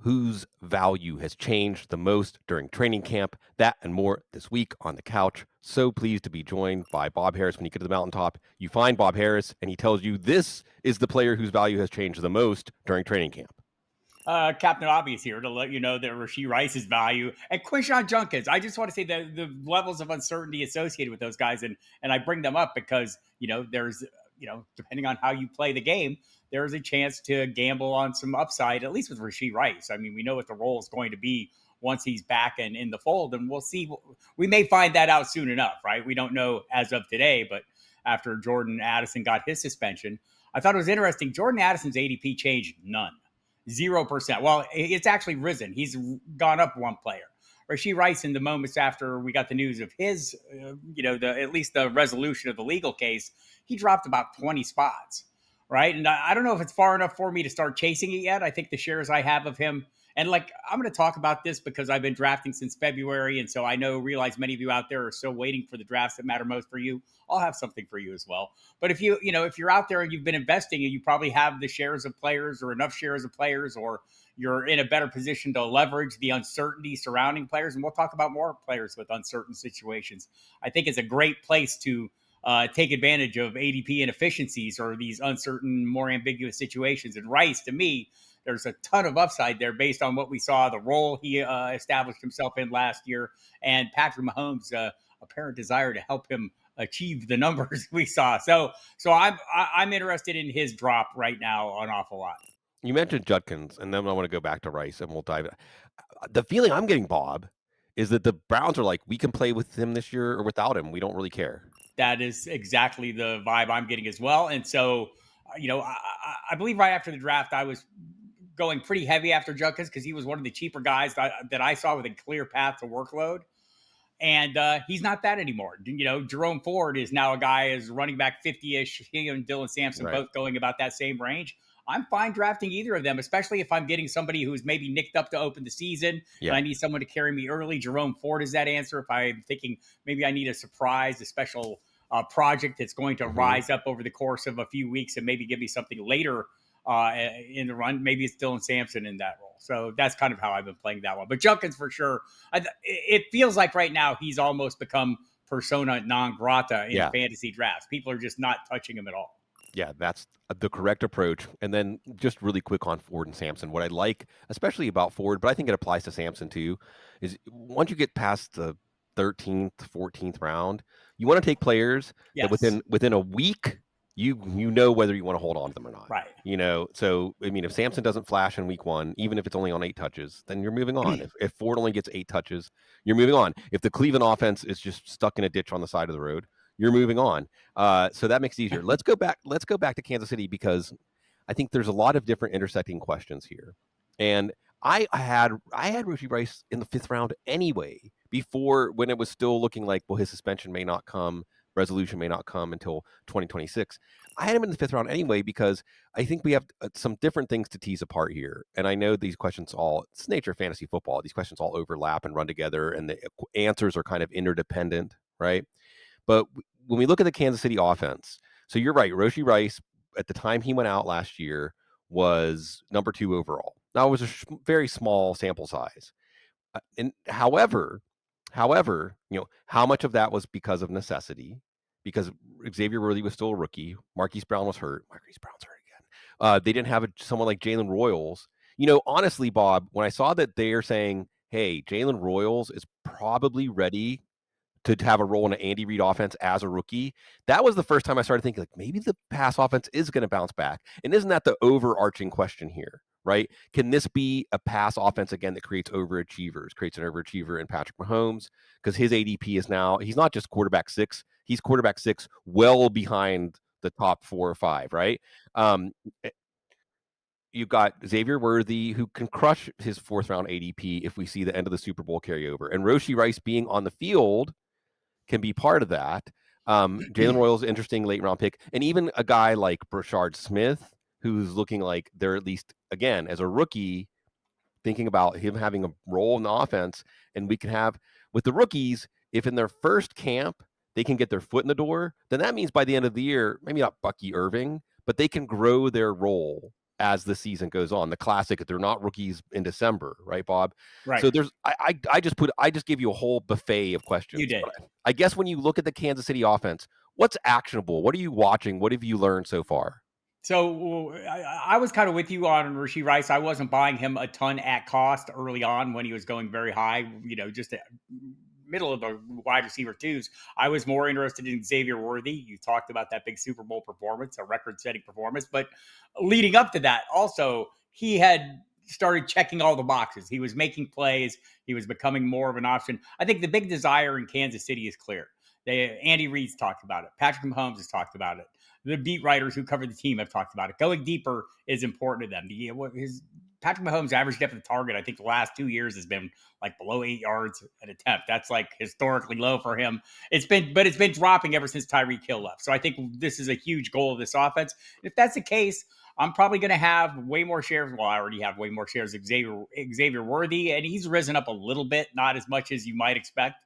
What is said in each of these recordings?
whose value has changed the most during training camp. That and more this week on the couch. So pleased to be joined by Bob Harris. When you get to the mountaintop, you find Bob Harris, and he tells you this is the player whose value has changed the most during training camp. Captain Obvious here to let you know that Rashee Rice's value and Quinshon Judkins. I just want to say that the levels of uncertainty associated with those guys, and I bring them up because there's depending on how you play the game, there is a chance to gamble on some upside, at least with Rashee Rice. I mean, we know what the role is going to be once he's back and in the fold, and we'll see. We may find that out soon enough, right? We don't know as of today, but after Jordan Addison got his suspension, I thought it was interesting. Jordan Addison's ADP changed none. 0%. Well, it's actually risen. He's gone up one player. Rashee Rice, in the moments after we got the news of his, at least the resolution of the legal case, he dropped about 20 spots, right? And I don't know if it's far enough for me to start chasing it yet. I think the shares I have of him, and I'm going to talk about this because I've been drafting since February, and so realize many of you out there are still waiting for the drafts that matter most for you. I'll have something for you as well. But if you're out there and you've been investing and you probably have the shares of players or enough shares of players, or you're in a better position to leverage the uncertainty surrounding players, and we'll talk about more players with uncertain situations. I think it's a great place to take advantage of ADP inefficiencies or these uncertain, more ambiguous situations. And Rice, to me, there's a ton of upside there based on what we saw, the role he established himself in last year, and Patrick Mahomes' apparent desire to help him achieve the numbers we saw. So I'm interested in his drop right now an awful lot. You mentioned Judkins, and then I want to go back to Rice, and we'll dive in. The feeling I'm getting, Bob, is that the Browns are like, we can play with him this year or without him. We don't really care. That is exactly the vibe I'm getting as well. And so, I believe right after the draft, I was going pretty heavy after Judkins because he was one of the cheaper guys that I saw with a clear path to workload. And he's not that anymore. Jerome Ford is now a guy as running back 50-ish. He and Dylan Sampson both going about that same range. I'm fine drafting either of them, especially if I'm getting somebody who's maybe nicked up to open the season and I need someone to carry me early. Jerome Ford is that answer. If I'm thinking maybe I need a surprise, a special project that's going to rise up over the course of a few weeks and maybe give me something later in the run, maybe it's Dylan Sampson in that role. So that's kind of how I've been playing that one. But Judkins for sure. It feels like right now he's almost become persona non grata in fantasy drafts. People are just not touching him at all. Yeah, that's the correct approach. And then just really quick on Ford and Sampson, what I like, especially about Ford, but I think it applies to Sampson too, is once you get past the 13th, 14th round, you want to take players that within a week, you know whether you want to hold on to them or not. Right. So, I mean, if Sampson doesn't flash in week one, even if it's only on 8 touches, then you're moving on. If Ford only gets 8 touches, you're moving on. If the Cleveland offense is just stuck in a ditch on the side of the road, you're moving on. So that makes it easier. Let's go back to Kansas City because I think there's a lot of different intersecting questions here. And I had Rashee Rice in the 5th round anyway, before, when it was still looking like, well, his suspension may not come, resolution may not come until 2026. I had him in the 5th round anyway because I think we have some different things to tease apart here. And I know these questions it's the nature of fantasy football. These questions all overlap and run together, and the answers are kind of interdependent, right? But when we look at the Kansas City offense, so you're right, Rashee Rice, at the time he went out last year, was number 2 overall. Now, it was a very small sample size. And however, how much of that was because of necessity? Because Xavier Worthy was still a rookie. Marquise Brown was hurt. Marquise Brown's hurt again. They didn't have someone like Jalen Royals. Honestly, Bob, when I saw that they're saying, hey, Jalen Royals is probably ready to have a role in an Andy Reid offense as a rookie, that was the first time I started thinking, like, maybe the pass offense is going to bounce back. And isn't that the overarching question here, right? Can this be a pass offense again that creates overachievers, creates an overachiever in Patrick Mahomes? Because his ADP is now, he's not just quarterback 6, he's quarterback 6 well behind the top 4 or 5, right? You've got Xavier Worthy, who can crush his 4th round ADP if we see the end of the Super Bowl carryover. And Rashee Rice being on the field can be part of that. Jalen Royals, interesting late round pick. And even a guy like Brashard Smith, who's looking like they're at least, again, as a rookie, thinking about him having a role in the offense. And we can have, with the rookies, if in their first camp, they can get their foot in the door, then that means by the end of the year, maybe not Bucky Irving, but they can grow their role as the season goes on. The classic, they're not rookies in December, right, Bob? Right. So I just gave you a whole buffet of You questions. did. But I guess when you look at the Kansas City offense, what's actionable? What are you watching? What have you learned so far? So I was kind of with you on Rasheed Rice. I wasn't buying him a ton at cost early on when he was going very high, just middle of the wide receiver twos. I was more interested in Xavier Worthy. You talked about that big Super Bowl performance, a record setting performance. But leading up to that, also, he had started checking all the boxes. He was making plays, he was becoming more of an option. I think the big desire in Kansas City is clear. Andy Reid's talked about it. Patrick Mahomes has talked about it. The beat writers who cover the team have talked about it. Going deeper is important to them. Patrick Mahomes' average depth of target, I think the last 2 years has been like below 8 yards an attempt. That's like historically low for him. It's been dropping ever since Tyreek Hill left. So I think this is a huge goal of this offense. If that's the case, I'm probably going to have way more shares. Well, I already have way more shares of Xavier Worthy, and he's risen up a little bit, not as much as you might expect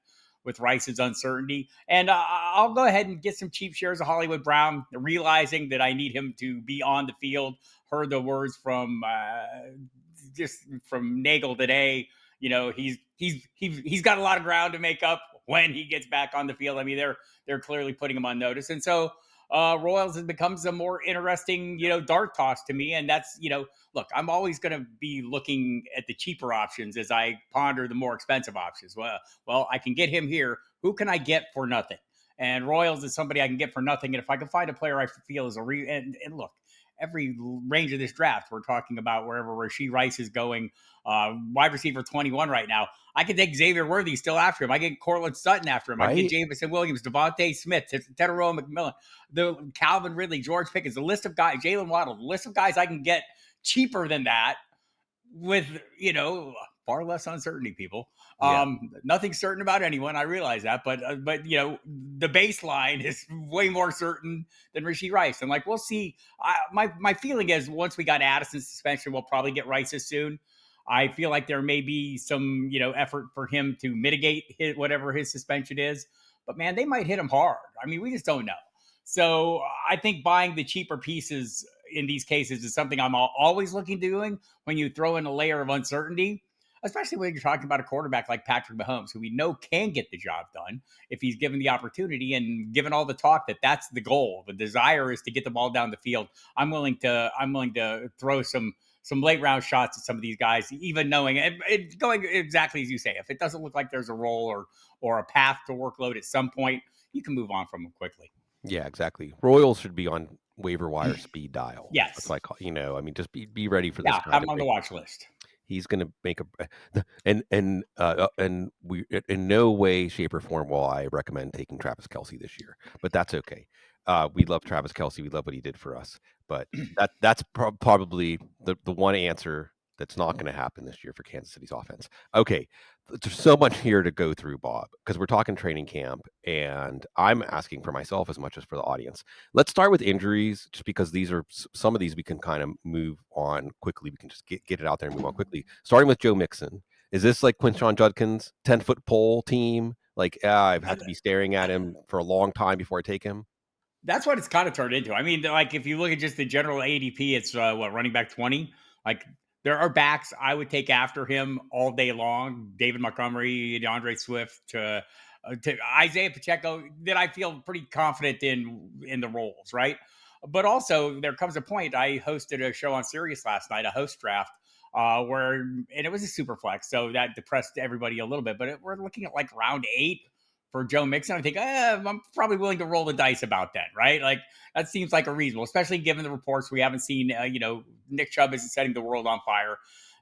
with Rice's uncertainty. And I'll go ahead and get some cheap shares of Hollywood Brown, realizing that I need him to be on the field. Heard the words from Nagel today. He's got a lot of ground to make up when he gets back on the field. I mean, they're clearly putting him on notice, and so Royals has becomes a more interesting, dart toss to me. And that's, look, I'm always going to be looking at the cheaper options as I ponder the more expensive options. Well, I can get him here. Who can I get for nothing? And Royals is somebody I can get for nothing. And if I can find a player I feel is and look, every range of this draft, we're talking about wherever Rasheed Rice is going, wide receiver 21 right now. I could take Xavier Worthy still after him. I get Cortland Sutton after him. I get Right? Jameson Williams, Devontae Smith, Tedero McMillan, the Calvin Ridley, George Pickens, the list of guys, Jalen Waddle, the list of guys I can get cheaper than that with, far less uncertainty, people. Yeah. Nothing's certain about anyone. I realize that, but the baseline is way more certain than Rasheed Rice. And like, we'll see. My feeling is once we got Addison's suspension, we'll probably get Rice's soon. I feel like there may be some, effort for him to mitigate whatever his suspension is. But man, they might hit him hard. I mean, we just don't know. So I think buying the cheaper pieces in these cases is something I'm always looking to doing when you throw in a layer of uncertainty, especially when you're talking about a quarterback like Patrick Mahomes, who we know can get the job done if he's given the opportunity and given all the talk that that's the goal. The desire is to get the ball down the field. I'm willing to throw some late round shots at some of these guys, even knowing it going exactly as you say. If it doesn't look like there's a role or a path to workload at some point, you can move on from them quickly. Yeah, exactly. Royals should be on waiver wire speed dial. That's Yes. like, I mean, just be ready for this Yeah. guy Have to him on the make. watch list. He's going to make a and we in no way, shape, or form will I recommend taking Travis Kelsey this year, but that's okay. We love Travis Kelsey. We love what he did for us, but that's probably the one answer that's not going to happen this year for Kansas City's offense. Okay, there's so much here to go through, Bob, because we're talking training camp, and I'm asking for myself as much as for the audience. Let's start with injuries, just because these are some of these we can kind of move on quickly. We can just get it out there and move on quickly. Starting with Joe Mixon, is this like Quinshon Judkins 10-foot pole team? Like I've had to be staring at him for a long time before I take him. That's what it's kind of turned into. I mean, like if you look at just the general ADP, it's running back 20. Like there are backs I would take after him all day long. David Montgomery, DeAndre Swift, to Isaiah Pacheco, that I feel pretty confident in the roles, right? But also there comes a point. I hosted a show on Sirius last night, a host draft, and it was a super flex, so that depressed everybody a little bit. But we're looking at like round 8 for Joe Mixon. I think I'm probably willing to roll the dice about that, right? Like that seems like a reasonable, especially given the reports we haven't seen. Nick Chubb isn't setting the world on fire,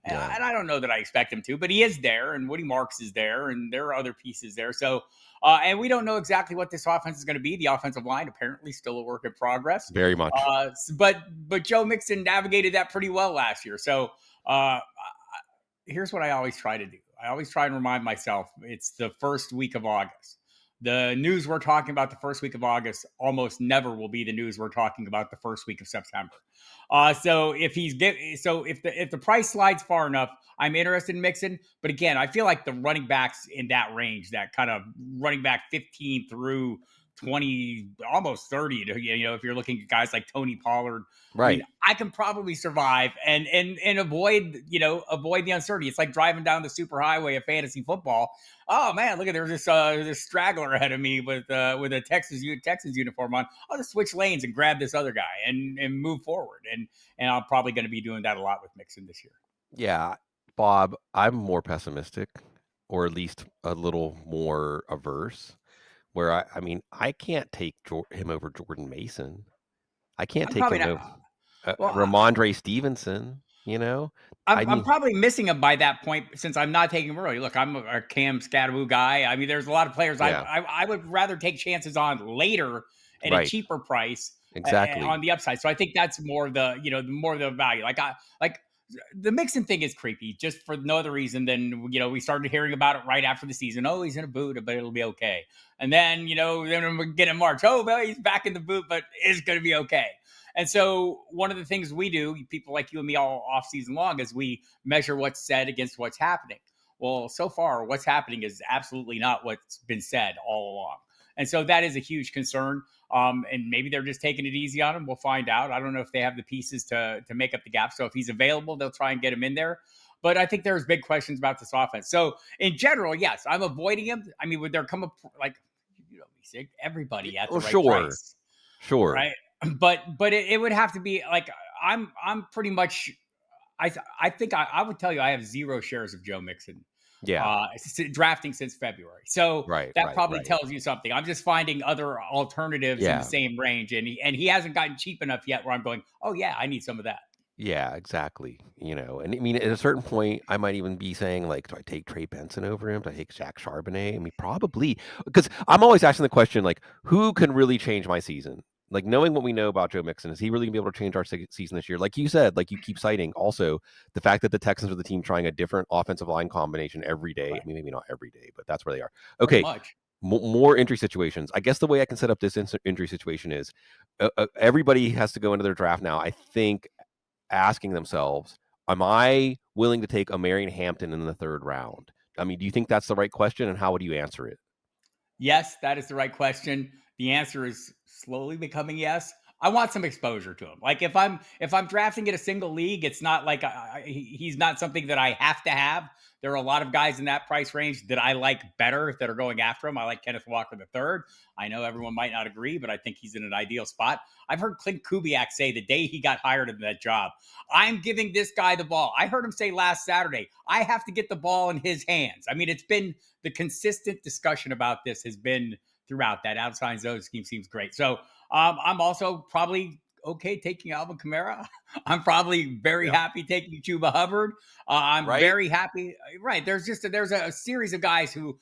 Yeah, and I don't know that I expect him to, but he is there, and Woody Marks is there, and there are other pieces there. So, and we don't know exactly what this offense is going to be. The offensive line apparently still a work in progress, very much. but Joe Mixon navigated that pretty well last year. So. Here's what I always try to do. I always try and remind myself it's the first week of August. The news we're talking about the first week of August almost never will be the news we're talking about the first week of September. So if if the price slides far enough, I'm interested in Mixon. But again, I feel like the running backs in that range, that kind of running back 15 through 20, almost 30. If you're looking at guys like Tony Pollard, I mean, Right. I can probably survive and avoid avoid the uncertainty. It's like driving down the superhighway of fantasy football. Oh man, look at there's this straggler ahead of me with a Texas uniform on. I'll just switch lanes and grab this other guy and move forward. And I'm probably going to be doing that a lot with Mixon this year. Yeah, Bob, I'm more pessimistic, or at least a little more averse. Where I mean, I can't take him over Jordan Mason. I can't I'm take probably him not. over Well, Ramondre Stevenson. You know, I I'm mean, probably missing him by that point since I'm not taking him early. Look, I'm a Cam Scatteroo guy. I mean, there's a lot of players yeah, I would rather take chances on later at a right, cheaper price on exactly. the upside. So I think that's more the more the value. Like the Mixon thing is creepy, just for no other reason than we started hearing about it right after the season. Oh, he's in a boot, but it'll be okay. And then then we get in March. Oh, well, he's back in the boot, but it's going to be okay. And so one of the things we do, people like you and me all off season long, is we measure what's said against what's happening. Well, so far, what's happening is absolutely not what's been said all along. And so that is a huge concern. And maybe they're just taking it easy on him. We'll find out. I don't know if they have the pieces to make up the gap. So if he's available, they'll try and get him in there. But I think there's big questions about this offense. So in general, yes, I'm avoiding him. I mean, would there come a like everybody at the Well, right sure, price, sure, right? But it would have to be like I'm pretty much I think I would tell you I have 0 shares of Joe Mixon yeah, drafting since February. So right, that right, probably right, tells you something. I'm just finding other alternatives in the yeah. same range, and he hasn't gotten cheap enough yet where I'm going, oh yeah, I need some of that. Yeah, exactly. And I mean, at a certain point, I might even be saying, like, do I take Trey Benson over him? Do I take Zach Charbonnet? I mean, probably, because I'm always asking the question, like, who can really change my season? Like, knowing what we know about Joe Mixon, is he really gonna be able to change our season this year? Like you said, like you keep citing, also the fact that the Texans are the team trying a different offensive line combination every day. I Right. mean, maybe not every day, but that's where they are. Pretty Okay, much. more injury situations. I guess the way I can set up this injury situation is everybody has to go into their draft now. I think asking themselves, am I willing to take a Marion Hampton in the 3rd round? I mean, do you think that's the right question, and how would you answer it? Yes, that is the right question. The answer is slowly becoming yes. I want some exposure to him. Like if I'm drafting in a single league, it's not like he's not something that I have to have. There are a lot of guys in that price range that I like better that are going after him. I like Kenneth Walker the third. I know everyone might not agree, but I think he's in an ideal spot. I've heard Clint Kubiak say the day he got hired in that job, I'm giving this guy the ball. I heard him say last Saturday, I have to get the ball in his hands. I mean, it's been the consistent discussion about this has been throughout. That outside zone scheme seems great. So I'm also probably okay taking Alvin Kamara. I'm probably very Yeah. happy taking Chuba Hubbard. I'm Right? very happy. Right. There's a series of guys who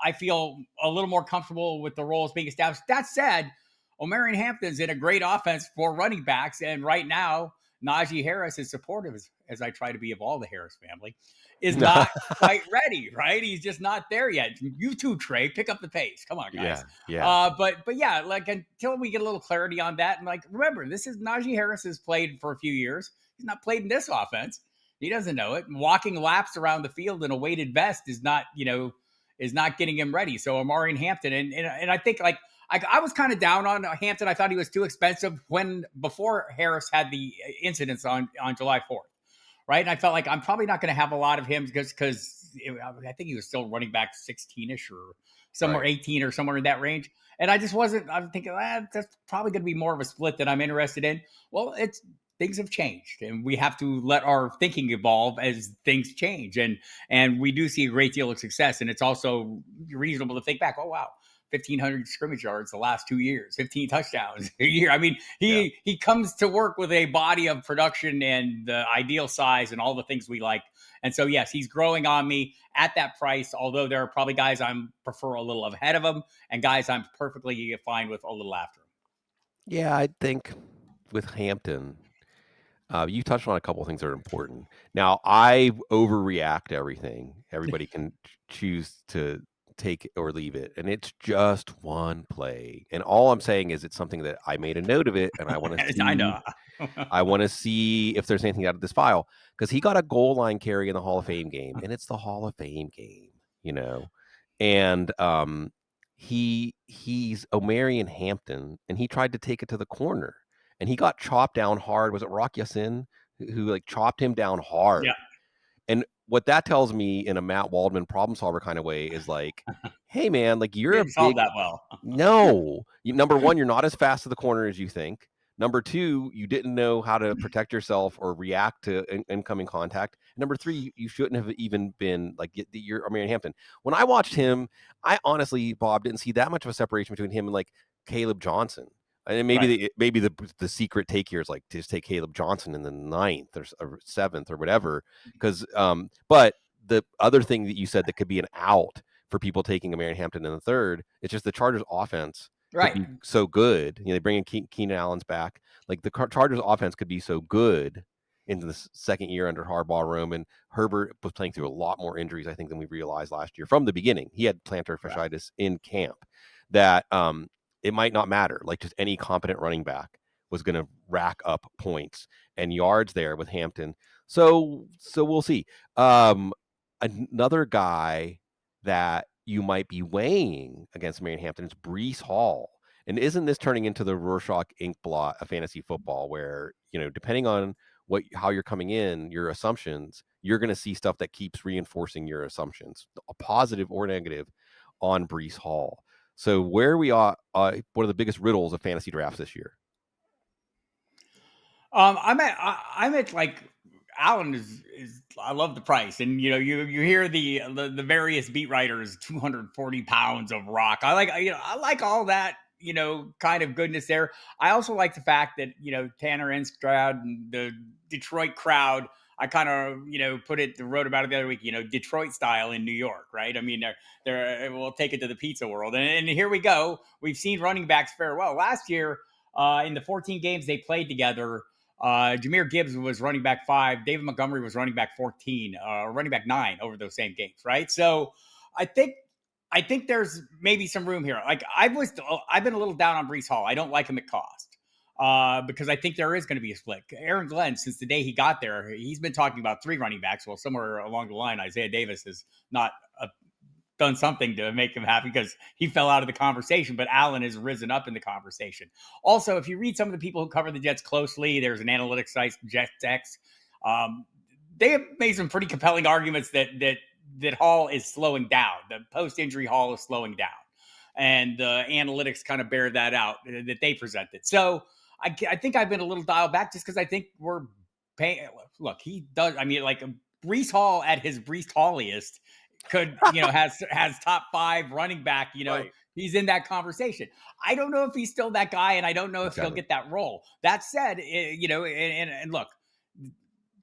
I feel a little more comfortable with the roles being established. That said, Omarion Hampton's in a great offense for running backs. And right now, Najee Harris, as supportive as I try to be of all the Harris family, is not quite ready, right? He's just not there yet. You too, Trey. Pick up the pace. Come on, guys. Yeah, yeah, But yeah, like until we get a little clarity on that, and like remember, this is Najee Harris has played for a few years. He's not played in this offense. He doesn't know it. And walking laps around the field in a weighted vest is not getting him ready. So Amari and Hampton, and I think like I was kind of down on Hampton. I thought he was too expensive before Harris had the incidents on July 4th, right? And I felt like I'm probably not going to have a lot of him because I think he was still running back 16ish or somewhere right. 18 or somewhere in that range. And I just wasn't. I'm thinking that's probably going to be more of a split that I'm interested in. Well, it's things have changed, and we have to let our thinking evolve as things change. And we do see a great deal of success, and it's also reasonable to think back. Oh wow, 1,500 scrimmage yards the last 2 years, 15 touchdowns a year. I mean, Yeah. he comes to work with a body of production and the ideal size and all the things we like. And so, yes, he's growing on me at that price. Although there are probably guys I prefer a little ahead of him, and guys I'm perfectly fine with a little after him. Yeah, I think with Hampton, you touched on a couple of things that are important. Now, I overreact to everything. Everybody can choose to take or leave it, and it's just one play. And all I'm saying is it's something that I made a note of it, and I want to I see. know. I want to see if there's anything out of this file, because he got a goal line carry in the Hall of Fame game, and it's the Hall of Fame game, you know. And he's Omarion Hampton, and he tried to take it to the corner, and he got chopped down hard. Was it Rock Yassin who like chopped him down Yeah, hard? And what that tells me in a Matt Waldman problem solver kind of way is like, hey man, like he you're a didn't solve big that well. no. Number one, you're not as fast to the corner as you think. Number two, you didn't know how to protect yourself or react to incoming contact. Number three, you shouldn't have even been like you're Marion Hampton. When I watched him, I honestly, Bob, didn't see that much of a separation between him and like Caleb Johnson. And Right, maybe the secret take here is like to just take Caleb Johnson in the ninth or seventh or whatever. Because but the other thing that you said that could be an out for people taking a Marion Hampton in the third. It's just the Chargers offense could right. be so good. They bring in Keenan Allen's back. Like the Chargers offense could be so good into the second year under Harbaugh room. And Herbert was playing through a lot more injuries, I think, than we realized last year from the beginning. He had plantar Correct. fasciitis in camp that it might not matter. Like just any competent running back was going to rack up points and yards there with Hampton. So we'll see. Another guy that you might be weighing against Marion Hampton is Brees Hall. And isn't this turning into the Rorschach ink blot of fantasy football where, depending on how you're coming in, your assumptions, you're going to see stuff that keeps reinforcing your assumptions, a positive or negative on Brees Hall. So where we are, one of the biggest riddles of fantasy drafts this year. I'm at like Allen is I love the price, and you hear the various beat writers 240 pounds of rock. I like all that kind of goodness there. I also like the fact that Tanner Enstrad and the Detroit crowd. I kind of wrote about it the other week. Detroit style in New York, right? I mean, we'll take it to the pizza world, and here we go. We've seen running backs fare well last year. In the 14 games they played together, Jahmyr Gibbs was running back 5. David Montgomery was running back 14, running back 9 over those same games, right? So I think there's maybe some room here. Like I've been a little down on Brees Hall. I don't like him at cost. Because I think there is going to be a split. Aaron Glenn, since the day he got there, he's been talking about 3 running backs. Well, somewhere along the line, Isaiah Davis is not done something to make him happy because he fell out of the conversation, but Allen has risen up in the conversation. Also, if you read some of the people who cover the Jets closely, there's an analytics site, JetsX. They have made some pretty compelling arguments that Hall is slowing down. The post-injury Hall is slowing down, and the analytics kind of bear that out that they presented. So I think I've been a little dialed back just because I think we're paying. Look, he does. I mean, like Brees Hall at his Brees Halliest could has top 5 running back. Right. He's in that conversation. I don't know if he's still that guy, and I don't know if he'll Exactly. get that role. That said, and look,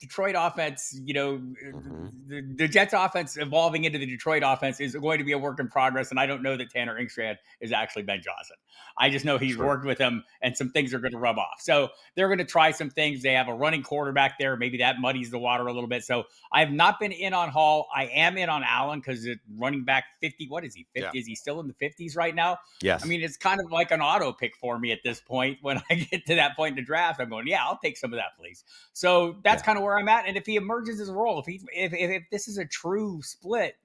Detroit offense, Mm-hmm. the Jets offense evolving into the Detroit offense is going to be a work in progress. And I don't know that Tanner Inkstrand is actually Ben Johnson. I just know he's Sure. worked with him and some things are going to rub off. So they're going to try some things. They have a running quarterback there. Maybe that muddies the water a little bit. So I have not been in on Hall. I am in on Allen because running back 50. What is he? 50? Yeah. Is he still in the 50s right now? I Yes. mean, it's kind of like an auto pick for me at this point. When I get to that point in the draft, I'm going, yeah, I'll take some of that, please. So that's Yeah. kind of where I'm at. And if he emerges as a role, if this is a true split,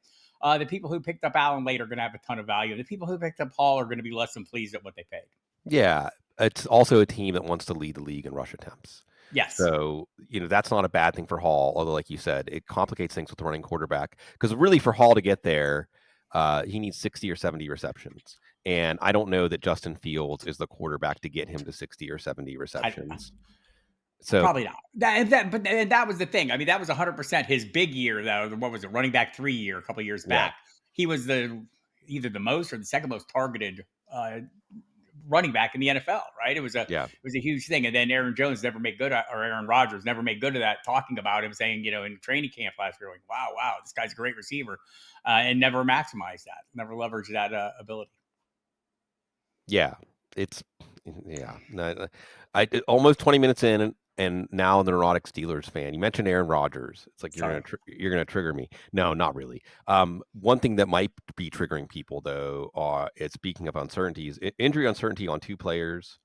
the people who picked up Allen late are going to have a ton of value. The people who picked up Hall are going to be less than pleased at what they paid. Yeah. It's also a team that wants to lead the league in rush attempts. Yes. So, that's not a bad thing for Hall, although like you said, it complicates things with the running quarterback. Because really for Hall to get there, he needs 60 or 70 receptions. And I don't know that Justin Fields is the quarterback to get him to 60 or 70 I, receptions. So Probably not. But that was the thing. I mean, that was 100% his big year. Though, what was it? Running back 3 year, a couple of years yeah, back. He was either the most or the second most targeted running back in the NFL. Right? yeah, It was a huge thing. And then Aaron Jones never made good, or Aaron Rodgers never made good of that. Talking about him, saying in training camp last year, like, wow, this guy's a great receiver, and never maximized that, never leveraged that ability. yeah. It's yeah. Almost 20 minutes in, and now the neurotic Steelers fan. You mentioned Aaron Rodgers. It's like Sorry. you're gonna trigger me. No, not really. One thing that might be triggering people though, is speaking of uncertainties, injury uncertainty on 2 players.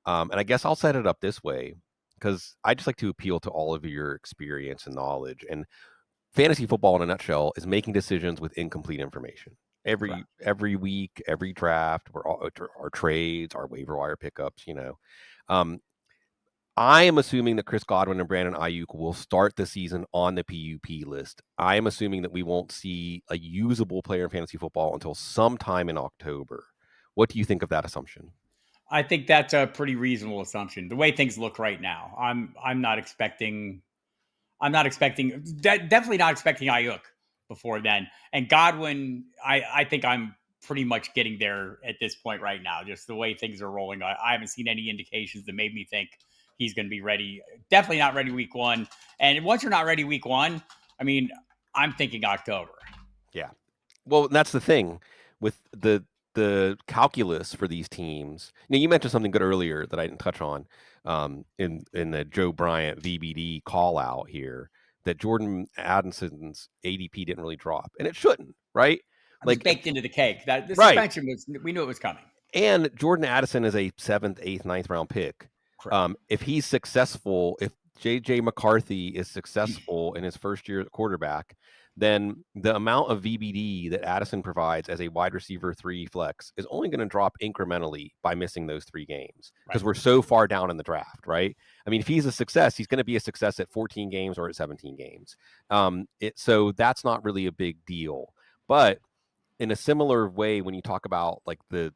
And I guess I'll set it up this way because I just like to appeal to all of your experience and knowledge. And fantasy football in a nutshell is making decisions with incomplete information. Correct. Every week, every draft, our trades, our waiver wire pickups, Um, I am assuming that Chris Godwin and Brandon Ayuk will start the season on the PUP list. I am assuming that we won't see a usable player in fantasy football until sometime in October. What do you think of that assumption? I think that's a pretty reasonable assumption. The way things look right now, I'm not expecting. I'm not expecting. Definitely not expecting Ayuk before then. And Godwin, I think I'm pretty much getting there at this point right now. Just the way things are rolling, I haven't seen any indications that made me think he's going to be ready. Definitely not ready week one. And once you're not ready week one, I mean, I'm thinking October. Yeah. Well, that's the thing with the calculus for these teams. You mentioned something good earlier that I didn't touch on in the Joe Bryant VBD call out here, that Jordan Addison's ADP didn't really drop, and it shouldn't, right? It was Like, baked into the cake. That the right. suspension was. We knew it was coming. And Jordan Addison is a seventh, eighth, ninth round pick. Correct. If he's successful, if JJ McCarthy is successful in his first year at quarterback, then the amount of VBD that Addison provides as a wide receiver 3 flex is only going to drop incrementally by missing those 3 games, because Right. we're so far down in the draft, right? I mean, if he's a success, he's going to be a success at 14 games or at 17 games. So that's not really a big deal. But in a similar way, when you talk about like the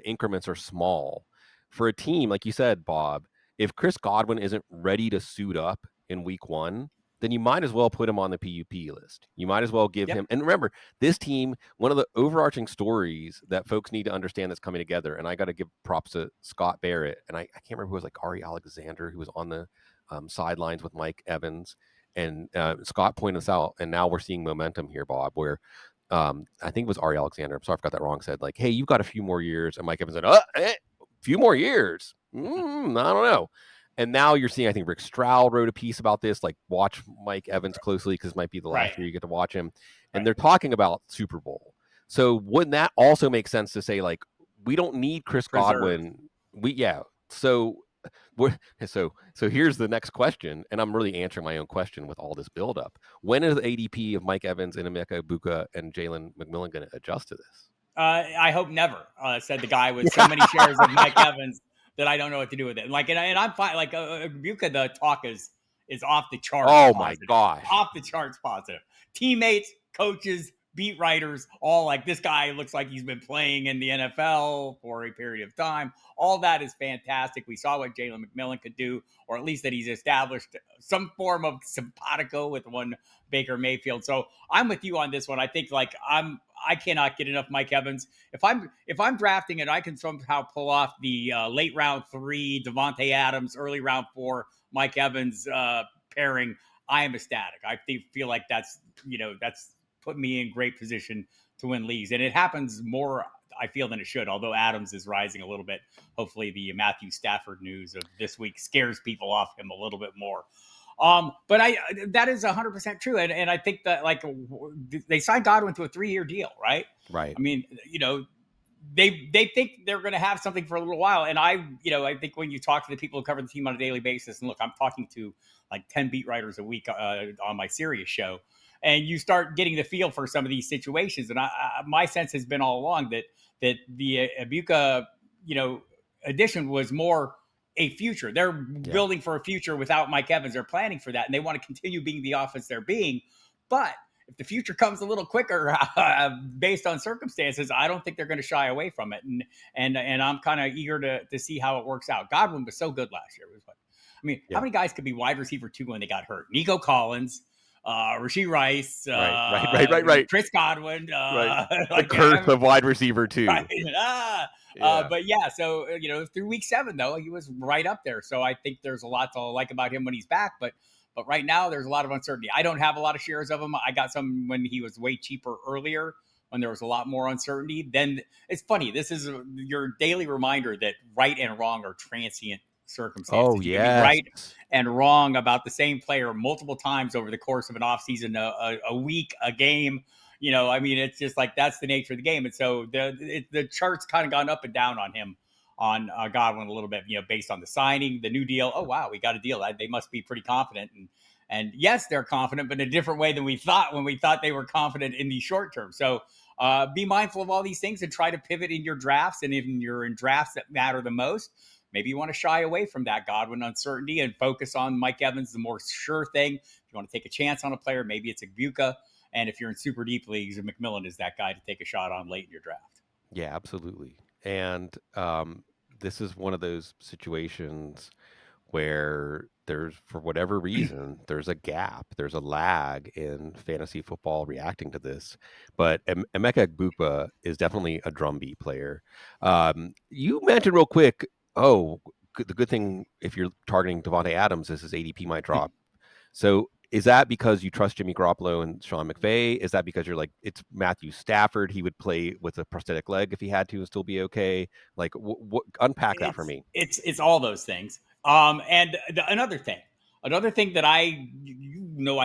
increments are small for a team, like you said, Bob, if Chris Godwin isn't ready to suit up in week one, then you might as well put him on the PUP list. You might as well give Yep. him, and remember, this team, one of the overarching stories that folks need to understand that's coming together, and I got to give props to Scott Barrett, and I can't remember who was, like Ari Alexander, who was on the sidelines with Mike Evans, and Scott pointed this out, and now we're seeing momentum here, Bob, where I think it was Ari Alexander. I'm sorry if I got that wrong. Said like, "Hey, you've got a few more years," and Mike Evans said, few more years. I don't know." And now you're seeing, I think Rick Stroud wrote a piece about this. Like, watch Mike Evans closely because it might be the Right. last year you get to watch him. And Right. they're talking about Super Bowl. So wouldn't that also make sense to say, like, we don't need Chris Preserve. Godwin? So so here's the next question, and I'm really answering my own question with all this buildup. When is the ADP of Mike Evans, Emeka Buka, and Jalen McMillan going to adjust to this? I hope never. Said the guy with so many shares of Mike Evans that I don't know what to do with it. Like, and I'm fine. Like, Buka, the talk is off the charts Oh my positive. gosh! Off the charts positive. Teammates, coaches, beat writers, all like, this guy looks like he's been playing in the NFL for a period of time. All that is fantastic. We saw what Jalen McMillan could do, or at least that he's established some form of simpatico with one Baker Mayfield. So I'm with you on this one. I think like I cannot get enough Mike Evans. If I'm drafting and I can somehow pull off the late round 3 Devontae Adams, early round 4 Mike Evans pairing, I am ecstatic. I feel like that's put me in great position to win leagues, and it happens more, I feel, than it should. Although Adams is rising a little bit, hopefully the Matthew Stafford news of this week scares people off him a little bit more. But that is 100% true, and I think that like they signed Godwin to a 3-year deal, right? Right. I mean, they think they're going to have something for a little while, and I think when you talk to the people who cover the team on a daily basis, and look, I'm talking to like 10 beat writers a week on my Sirius show, and you start getting the feel for some of these situations, and my sense has been all along that the Ibuka addition was more a future. They're building for a future without Mike Evans. They're planning for that, and they want to continue being the offense they're being. But if the future comes a little quicker based on circumstances, I don't think they're going to shy away from it. And I'm kind of eager to see how it works out. Godwin was so good last year. It was like, I mean, how many guys could be wide receiver 2 when they got hurt? Nico Collins, Rasheed Rice, Right. Chris Godwin, Right. The like curse of wide receiver 2. right. Yeah. But yeah, so through week 7 though, he was right up there. So I think there's a lot to like about him when he's back. But right now, there's a lot of uncertainty. I don't have a lot of shares of him. I got some when he was way cheaper earlier, when there was a lot more uncertainty. Then it's funny. This is your daily reminder that right and wrong are transient circumstances. Oh You can be yes. right and wrong about the same player multiple times over the course of an offseason, a week, a game. I mean, it's just like that's the nature of the game. And so the chart's kind of gone up and down on him, on Godwin a little bit, based on the signing, the new deal. Oh wow, we got a deal. They must be pretty confident, And yes, they're confident, but in a different way than we thought when we thought they were confident in the short term. So be mindful of all these things and try to pivot in your drafts. And if you're in drafts that matter the most, maybe you want to shy away from that Godwin uncertainty and focus on Mike Evans, the more sure thing. If you want to take a chance on a player, maybe it's Ibuka. And if you're in super deep leagues, McMillan is that guy to take a shot on late in your draft. Yeah, absolutely. And this is one of those situations where there's, for whatever reason, there's a gap, there's a lag in fantasy football reacting to this. But Emeka Egbuka is definitely a drumbeat player. You mentioned real quick, the good thing if you're targeting Devontae Adams is his ADP might drop. So is that because you trust Jimmy Garoppolo and Sean McVay? Is that because you're like, it's Matthew Stafford, he would play with a prosthetic leg if he had to and still be okay? Like, unpack that for me. It's all those things. And another thing that I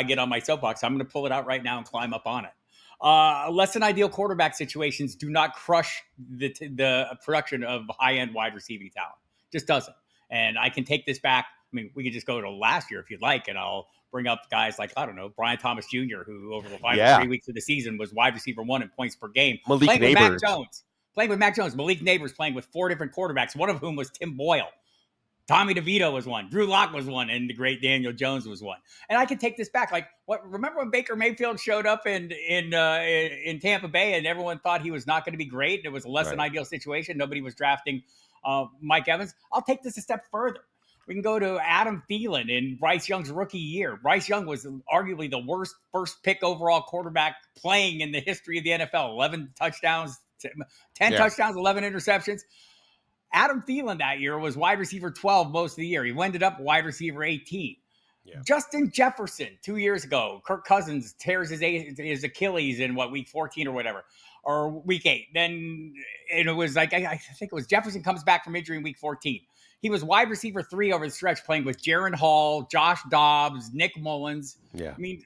get on my soapbox. I'm going to pull it out right now and climb up on it. Less than ideal quarterback situations do not crush the production of high end wide receiving talent. Just doesn't. And I can take this back. I mean, we could just go to last year if you'd like, and I'll bring up guys like, I don't know, Brian Thomas Jr., who over the final Yeah. 3 weeks of the season was wide receiver 1 in points per game, Malik playing with Neighbors. Mac Jones. Malik Neighbors playing with 4 different quarterbacks, one of whom was Tim Boyle. Tommy DeVito was one. Drew Lock was one, and the great Daniel Jones was one. And I can take this back. Like, what? Remember when Baker Mayfield showed up in Tampa Bay, and everyone thought he was not going to be great, and it was a less than ideal situation. Nobody was drafting Mike Evans. I'll take this a step further. We can go to Adam Thielen in Bryce Young's rookie year. Bryce Young was arguably the worst first pick overall quarterback playing in the history of the NFL. 11 touchdowns, 10 touchdowns, 11 interceptions. Adam Thielen that year was wide receiver 12 most of the year. He ended up wide receiver 18. Yeah. Justin Jefferson 2 years ago, Kirk Cousins tears his Achilles in week 14 or whatever, or week 8. Then it was like, I think it was Jefferson comes back from injury in week 14. He was wide receiver 3 over the stretch, playing with Jaron Hall, Josh Dobbs, Nick Mullins. Yeah. I mean,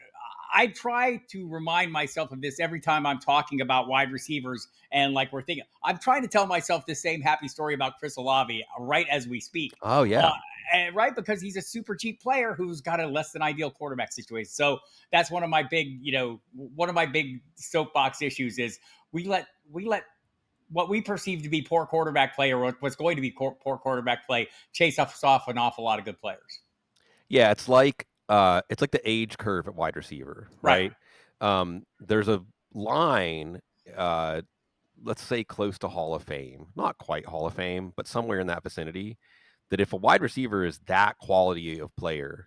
I try to remind myself of this every time I'm talking about wide receivers. And like we're thinking, I'm trying to tell myself the same happy story about Chris Olave right as we speak. Oh, yeah. Right, because he's a super cheap player who's got a less than ideal quarterback situation. So that's one of my big soapbox issues is we let what we perceive to be poor quarterback play or what's going to be poor quarterback play chase us off an awful lot of good players. Yeah, it's like the age curve at wide receiver, right? There's a line, let's say close to Hall of Fame, not quite Hall of Fame, but somewhere in that vicinity, that if a wide receiver is that quality of player,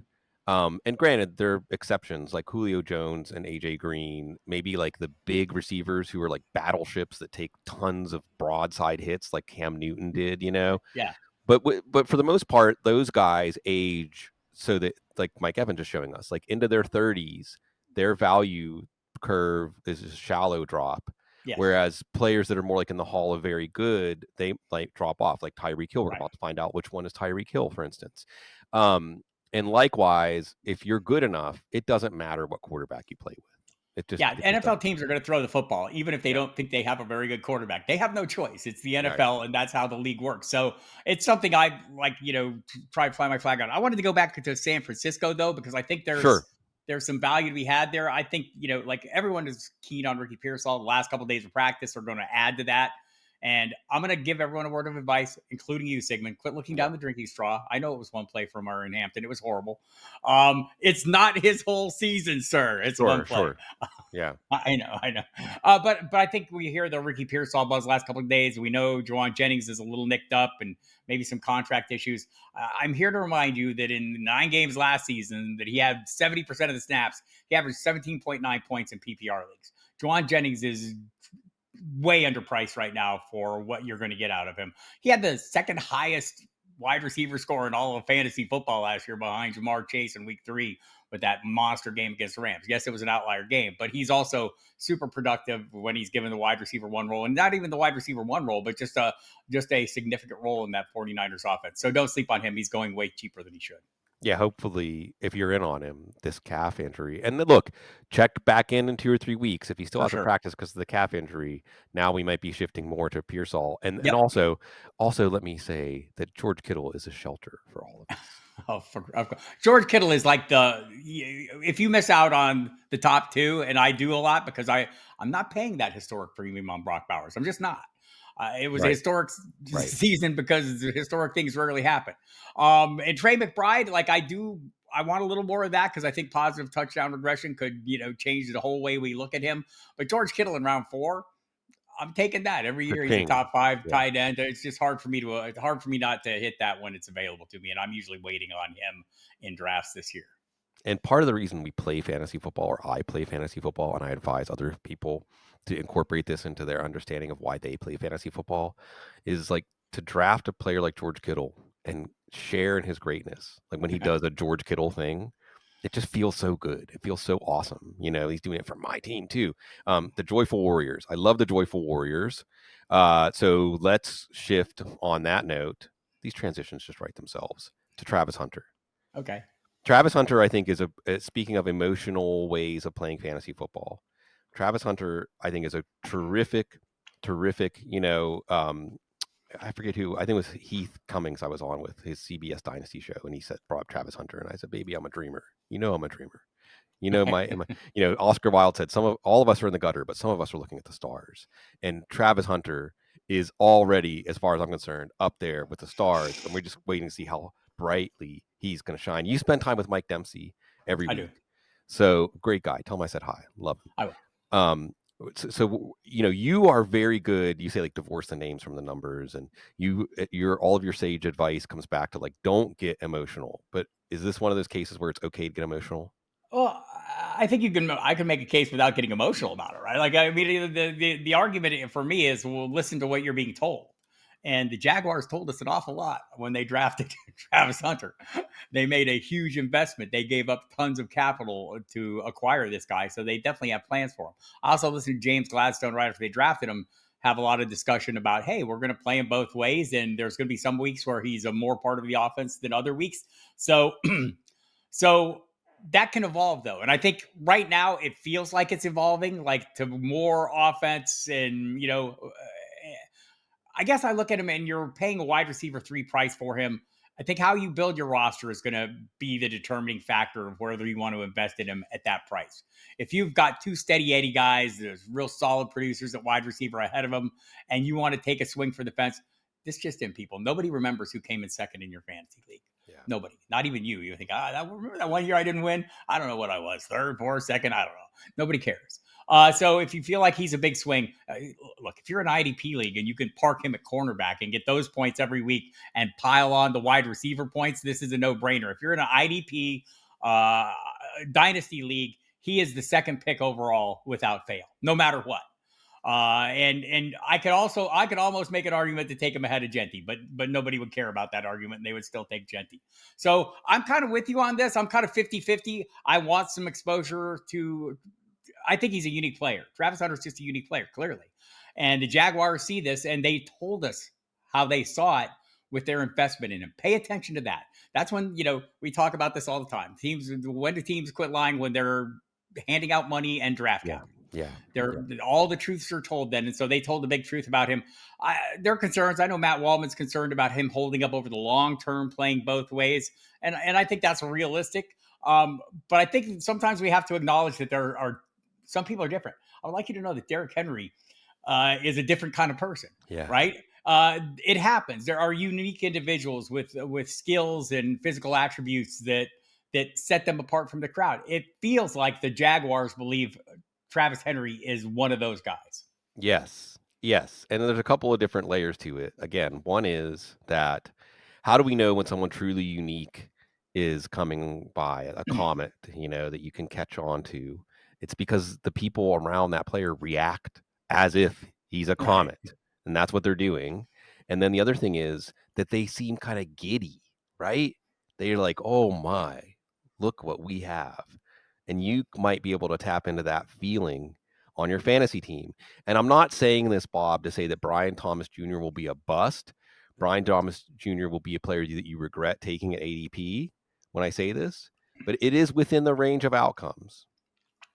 and granted, there are exceptions like Julio Jones and AJ Green, maybe like the big receivers who are like battleships that take tons of broadside hits like Cam Newton did, Yeah. But for the most part, those guys age so that, like Mike Evans is showing us, like into their 30s, their value curve is a shallow drop. Yes. Whereas players that are more like in the Hall of Very Good, they like drop off, like Tyreek Hill. We're about to find out which one is Tyreek Hill, for instance. And likewise, if you're good enough, it doesn't matter what quarterback you play with. NFL teams are going to throw the football, even if they don't think they have a very good quarterback. They have no choice. It's the NFL, and that's how the league works. So it's something I like, try to fly my flag on. I wanted to go back to San Francisco, though, because I think there's some value to be had there. I think, like everyone is keen on Ricky Pearsall. The last couple of days of practice are going to add to that. And I'm going to give everyone a word of advice, including you, Sigmund. Quit looking down the drinking straw. I know it was one play from our in Hampton. It was horrible. It's not his whole season, sir. It's one play. Sure. Yeah. I know. But I think we hear the Ricky Pearsall buzz the last couple of days. We know Juwan Jennings is a little nicked up and maybe some contract issues. I'm here to remind you that in 9 games last season that he had 70% of the snaps. He averaged 17.9 points in PPR leagues. Juwan Jennings is way underpriced right now for what you're going to get out of him. He had the second highest wide receiver score in all of fantasy football last year behind Jamar Chase in week 3 with that monster game against the Rams. Yes, it was an outlier game, but he's also super productive when he's given the wide receiver 1 role, and not even the wide receiver 1 role, but just a significant role in that 49ers offense. So don't sleep on him. He's going way cheaper than he should. Yeah, hopefully, if you're in on him, this calf injury, and look, check back in 2 or 3 weeks. If he still hasn't practiced because of the calf injury, now we might be shifting more to Pearsall. And also, let me say that George Kittle is a shelter for all of us. Oh, of course. George Kittle is like if you miss out on the top two, and I do a lot because I'm not paying that historic premium on Brock Bowers. I'm just not. It was a Right. historic Right. season because historic things rarely happen. And Trey McBride, like I want a little more of that because I think positive touchdown regression could change the whole way we look at him. But George Kittle in round 4, I'm taking that every year. He's a Ka-ching. top 5 Yeah. tight end. It's just hard for me to it's hard for me not to hit that when it's available to me, and I'm usually waiting on him in drafts this year. And part of the reason we play fantasy football, or I play fantasy football, and I advise other people to incorporate this into their understanding of why they play fantasy football, is like to draft a player like George Kittle and share in his greatness. Like when he does a George Kittle thing, it just feels so good. It feels so awesome. He's doing it for my team too. The Joyful Warriors. I love the Joyful Warriors. So let's shift on that note. These transitions just write themselves to Travis Hunter. Okay. Travis Hunter, I think, speaking of emotional ways of playing fantasy football. Travis Hunter, I think, is a terrific, terrific. I forget who. I think it was Heath Cummings. I was on with his CBS Dynasty show, and he brought up Travis Hunter, and I said, "Baby, I'm a dreamer. I'm a dreamer. Oscar Wilde said all of us are in the gutter, but some of us are looking at the stars. And Travis Hunter is already, as far as I'm concerned, up there with the stars, and we're just waiting to see how brightly he's going to shine. You spend time with Mike Dempsey every I do. week, so great guy. Tell him I said hi. Love him. I will. You are very good. You say like divorce the names from the numbers, and your all of your sage advice comes back to like don't get emotional. But is this one of those cases where it's okay to get emotional? Well, I think I can make a case without getting emotional about it, right? Like, I mean, the argument for me is, well, listen to what you're being told. And the Jaguars told us an awful lot when they drafted Travis Hunter. They made a huge investment. They gave up tons of capital to acquire this guy, so they definitely have plans for him. I also listened to James Gladstone right after they drafted him have a lot of discussion about, hey, we're going to play him both ways, and there's going to be some weeks where he's a more part of the offense than other weeks. So, so that can evolve though, and I think right now it feels like it's evolving, like to more offense, and I guess I look at him, and you're paying a wide receiver 3 price for him. I think how you build your roster is going to be the determining factor of whether you want to invest in him at that price. If you've got 2 steady Eddie guys, there's real solid producers at wide receiver ahead of them, and you want to take a swing for the fence, this just in, people. Nobody remembers who came in second in your fantasy league. Yeah. Nobody, not even you. You think, remember that one year I didn't win? I don't know what I was, third, fourth, second. I don't know. Nobody cares. So if you feel like he's a big swing, look, if you're an IDP league and you can park him at cornerback and get those points every week and pile on the wide receiver points, this is a no-brainer. If you're in an IDP dynasty league, he is the second pick overall without fail, no matter what. And I could almost make an argument to take him ahead of Genti, but nobody would care about that argument, and they would still take Genti. So I'm kind of with you on this. I'm kind of 50-50. I want some exposure to. I think he's a unique player. Travis Hunter's just a unique player, clearly. And the Jaguars see this, and they told us how they saw it with their investment in him. Pay attention to that. That's when, we talk about this all the time. When do teams quit lying? When they're handing out money and drafting. Yeah. All the truths are told then, and so they told the big truth about him. There are concerns. I know Matt Waldman's concerned about him holding up over the long term, playing both ways, and I think that's realistic. But I think sometimes we have to acknowledge that there are some people are different. I would like you to know that Derrick Henry is a different kind of person, Yeah. right? It happens. There are unique individuals with skills and physical attributes that set them apart from the crowd. It feels like the Jaguars believe Travis Henry is one of those guys. Yes. Yes. And there's a couple of different layers to it. Again, one is that how do we know when someone truly unique is coming by, a comet, that you can catch on to? It's because the people around that player react as if he's a comet. Right. And that's what they're doing. And then the other thing is that they seem kind of giddy, right? They're like, oh my, look what we have. And you might be able to tap into that feeling on your fantasy team. And I'm not saying this, Bob, to say that Brian Thomas Jr. will be a bust. Brian Thomas Jr. will be a player that you regret taking at ADP when I say this, but it is within the range of outcomes.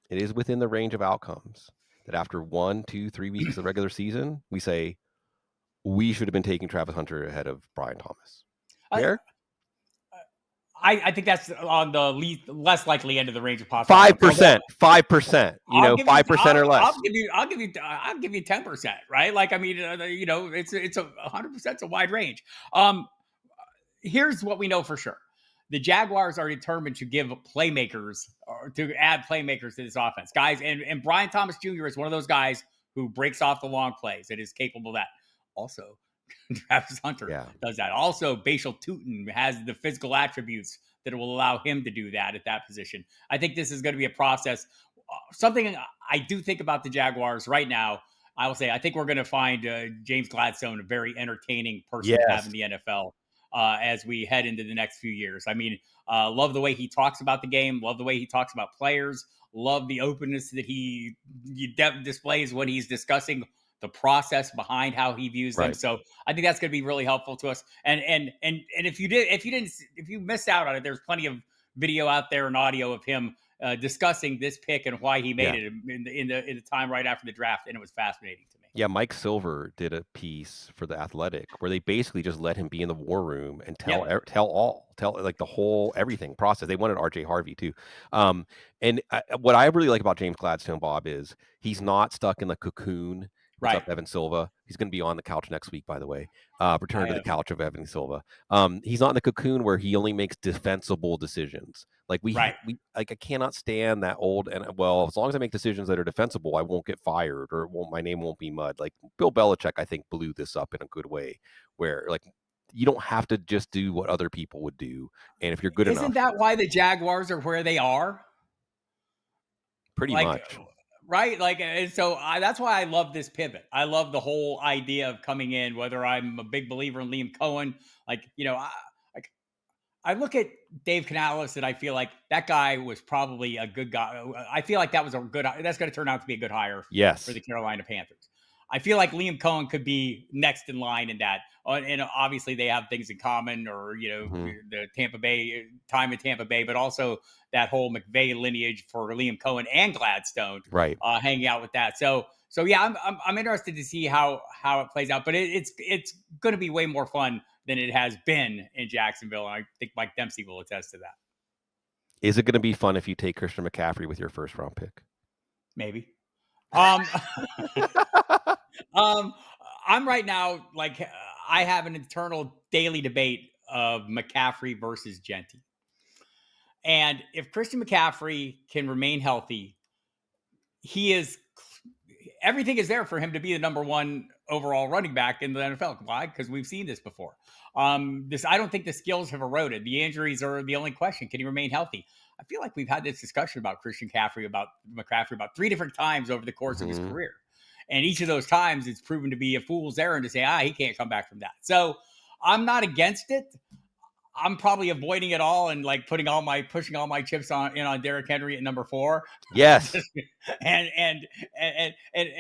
It is within the range of outcomes that after 1, 2, 3 weeks of the regular season, we say we should have been taking Travis Hunter ahead of Brian Thomas. Fair? I think that's on the less likely end of the range of possible outcomes. 5%, 5%, I'll give you, 5% or less. I'll give you 10%, right? Like, I mean, it's 100%, it's a wide range. Here's what we know for sure. The Jaguars are determined to give playmakers, or to add playmakers to this offense. Guys, and Brian Thomas Jr. is one of those guys who breaks off the long plays and is capable of that. Also, Travis Hunter Yeah. does that. Also, Bashal Tutin has the physical attributes that will allow him to do that at that position. I think this is going to be a process. Something I do think about the Jaguars right now, I will say, I think we're going to find James Gladstone a very entertaining person to have Yes. in the NFL as we head into the next few years. I mean, love the way he talks about the game, love the way he talks about players, love the openness that he displays when he's discussing the process behind how he views them. Right. So I think that's going to be really helpful to us. And if you missed out on it, there's plenty of video out there and audio of him discussing this pick and why he made Yeah. it in the time right after the draft, and it was fascinating to me. Yeah, Mike Silver did a piece for The Athletic where they basically just let him be in the war room and tell like the whole everything process. They wanted RJ Harvey too. And what I really like about James Gladstone, Bob, is he's not stuck in the cocoon. What's Right. up, Evan Silva? He's going to be on the couch next week, by the way. Return to the couch of Evan Silva. He's not in the cocoon where he only makes defensible decisions. Like we like I cannot stand that old, and well, as long as I make decisions that are defensible, I won't get fired or my name won't be mud. Like Bill Belichick, I think blew this up in a good way, where like you don't have to just do what other people would do, and if you're good Isn't enough, that why the Jaguars are where they are? pretty Like, much. right? Like, and so that's why I love this pivot. I love the whole idea of coming in. Whether I'm a big believer in Liam Cohen, I look at Dave Canales and I feel like that guy was probably a good guy. I feel like that's going to turn out to be a good hire for Yes. the Carolina Panthers. I feel like Liam Cohen could be next in line in that. And obviously they have things in common, or, the Tampa Bay time in Tampa Bay, but also that whole McVay lineage for Liam Cohen and Gladstone, Right. hanging out with that. So yeah, I'm interested to see how it plays out, but it's going to be way more fun than it has been in Jacksonville. And I think Mike Dempsey will attest to that. Is it going to be fun if you take Christian McCaffrey with your first round pick? Maybe. I'm right now, like, I have an internal daily debate of McCaffrey versus Genty. And if Christian McCaffrey can remain healthy, everything is there for him to be the number one overall running back in the NFL. Why? Because we've seen this before. I don't think the skills have eroded. The injuries are the only question. Can he remain healthy? I feel like we've had this discussion about Christian McCaffrey about 3 different times over the course of his career. And each of those times it's proven to be a fool's errand to say, he can't come back from that. So I'm not against it. I'm probably avoiding it all and like pushing all my chips on Derrick Henry at number 4. Yes. and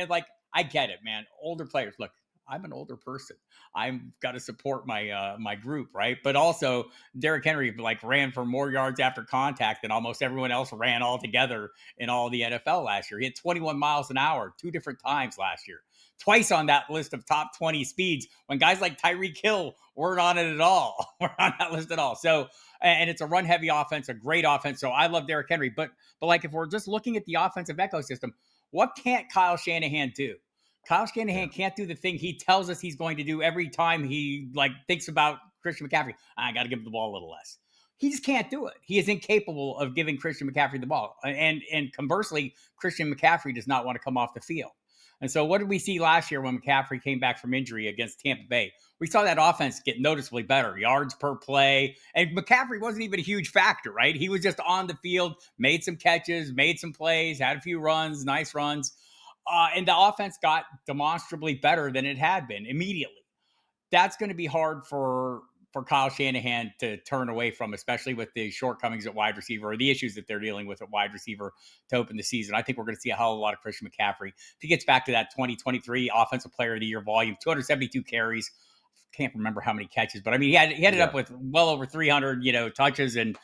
like, I get it, man. Older players. Look, I'm an older person. I've got to support my group, right? But also, Derrick Henry like ran for more yards after contact than almost everyone else ran all together in all the NFL last year. He had 21 miles an hour 2 different times last year. Twice on that list of top 20 speeds when guys like Tyreek Hill weren't on it at all. We're on that list at all. So, and it's a run heavy offense, a great offense. So I love Derrick Henry. But like, if we're just looking at the offensive ecosystem, what can't Kyle Shanahan do? Kyle Shanahan can't do the thing he tells us he's going to do every time he like thinks about Christian McCaffrey. I got to give him the ball a little less. He just can't do it. He is incapable of giving Christian McCaffrey the ball. And conversely, Christian McCaffrey does not want to come off the field. And so what did we see last year when McCaffrey came back from injury against Tampa Bay? We saw that offense get noticeably better, yards per play. And McCaffrey wasn't even a huge factor, right? He was just on the field, made some catches, made some plays, had a few runs, nice runs. And the offense got demonstrably better than it had been immediately. That's going to be hard for Kyle Shanahan to turn away from, especially with the shortcomings at wide receiver or the issues that they're dealing with at wide receiver to open the season. I think we're going to see a hell of a lot of Christian McCaffrey. If he gets back to that 2023 Offensive Player of the Year volume, 272 carries, can't remember how many catches, but I mean, he ended up with well over 300, touches, and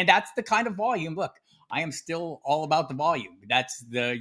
that's the kind of volume. Look, I am still all about the volume. That's the,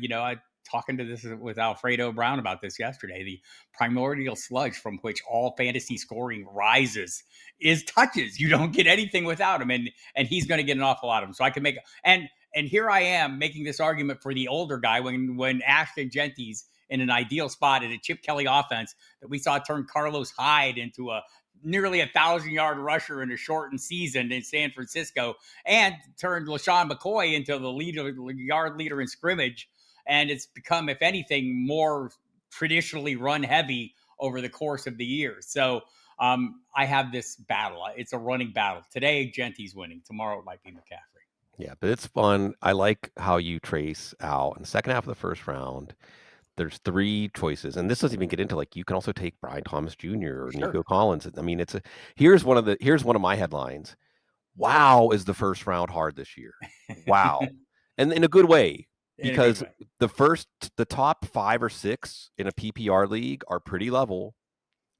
talking to this with Alfredo Brown about this yesterday. The primordial sludge from which all fantasy scoring rises is touches. You don't get anything without him, and he's going to get an awful lot of them. So I can make and here I am making this argument for the older guy when Ashton Genty's in an ideal spot in a Chip Kelly offense that we saw turn Carlos Hyde into a nearly 1,000-yard rusher in a shortened season in San Francisco, and turned LaShawn McCoy into the yard leader in scrimmage. And it's become, if anything, more traditionally run heavy over the course of the year. So I have this battle. It's a running battle. Today, Genty's winning. Tomorrow, it might be McCaffrey. Yeah, but it's fun. I like how you trace out in the second half of the first round. There's 3 choices, and this doesn't even get into, like, you can also take Brian Thomas Jr. or Sure. Nico Collins. I mean, here's one of my headlines. Wow, is the first round hard this year? Wow. And in a good way, In a good because way. the top 5 or 6 in a PPR league are pretty level.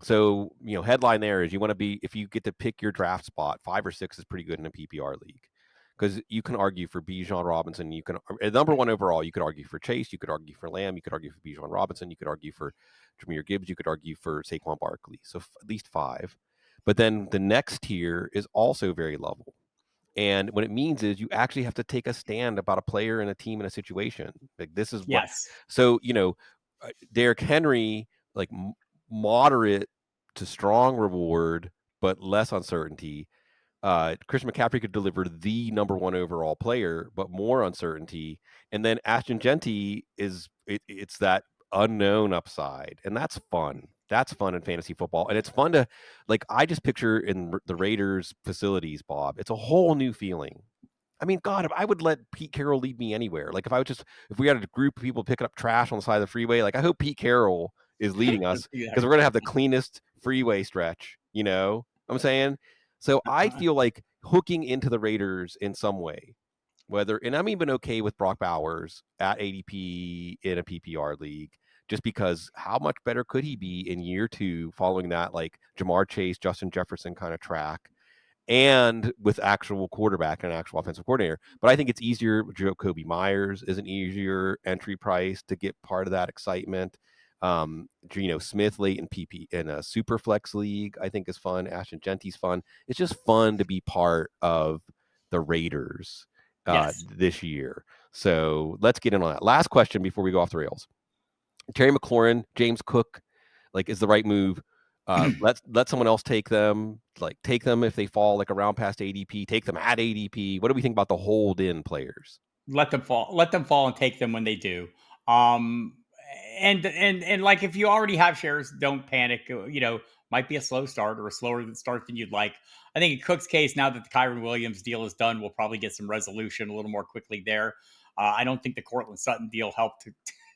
So, headline there is, if you get to pick your draft spot, 5 or 6 is pretty good in a PPR league. Because you can argue for Bijan Robinson, number 1 overall. You could argue for Chase, you could argue for Lamb, you could argue for Bijan Robinson, you could argue for Jahmyr Gibbs, you could argue for Saquon Barkley. So at least 5. But then the next tier is also very level. And what it means is you actually have to take a stand about a player and a team in a situation. Like, this is what. Yes. So, Derrick Henry, like, moderate to strong reward, but less uncertainty. Christian McCaffrey could deliver the number 1 overall player, but more uncertainty. And then Ashton Genty it's that unknown upside, and that's fun. That's fun in fantasy football, and it's fun to, like, I just picture in the Raiders facilities, Bob. It's a whole new feeling. I mean, God, I would let Pete Carroll lead me anywhere. Like, if we had a group of people picking up trash on the side of the freeway, like, I hope Pete Carroll is leading us, because we're gonna have the cleanest freeway stretch. I'm saying? So I feel like hooking into the Raiders in some way, and I'm even okay with Brock Bowers at ADP in a PPR league, just because how much better could he be in year 2 following that, like, Jamar Chase, Justin Jefferson kind of track, and with actual quarterback and actual offensive coordinator. But I think it's easier. Jacoby Myers is an easier entry price to get part of that excitement. Smith late in PP in a super flex league, I think, is fun. Ashton Genty's fun. It's just fun to be part of the Raiders Yes. this year. So let's get in on that. Last question before we go off the rails. Terry McLaurin, James Cook, like, is the right move. Let someone else take them. Like, take them if they fall, like, around past ADP. Take them at ADP. What do we think about the hold in players? Let them fall. Let them fall and take them when they do. Um, and like, if you already have shares, don't panic. Might be a slow start or a slower start than you'd like. I think in Cook's case, now that the Kyron Williams deal is done, we'll probably get some resolution a little more quickly there. I don't think the Cortland Sutton deal helped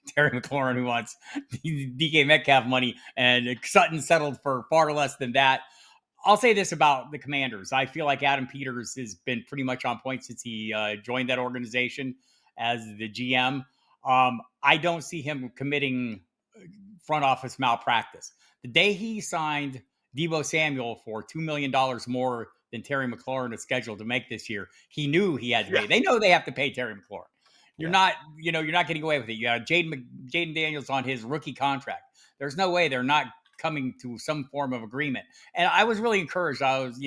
Terry McLaurin, who wants DK Metcalf money, and Sutton settled for far less than that. I'll say this about the Commanders. I feel like Adam Peters has been pretty much on point since he joined that organization as the GM. I don't see him committing front office malpractice. The day he signed Deebo Samuel for $2 million more than Terry McLaurin is scheduled to make this year, he knew he had to pay. They know they have to pay Terry McLaurin. You're not getting away with it. You got Jaden Daniels on his rookie contract. There's no way they're not coming to some form of agreement. And I was really encouraged. I was,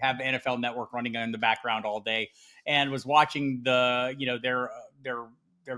have the NFL Network running in the background all day, and was watching their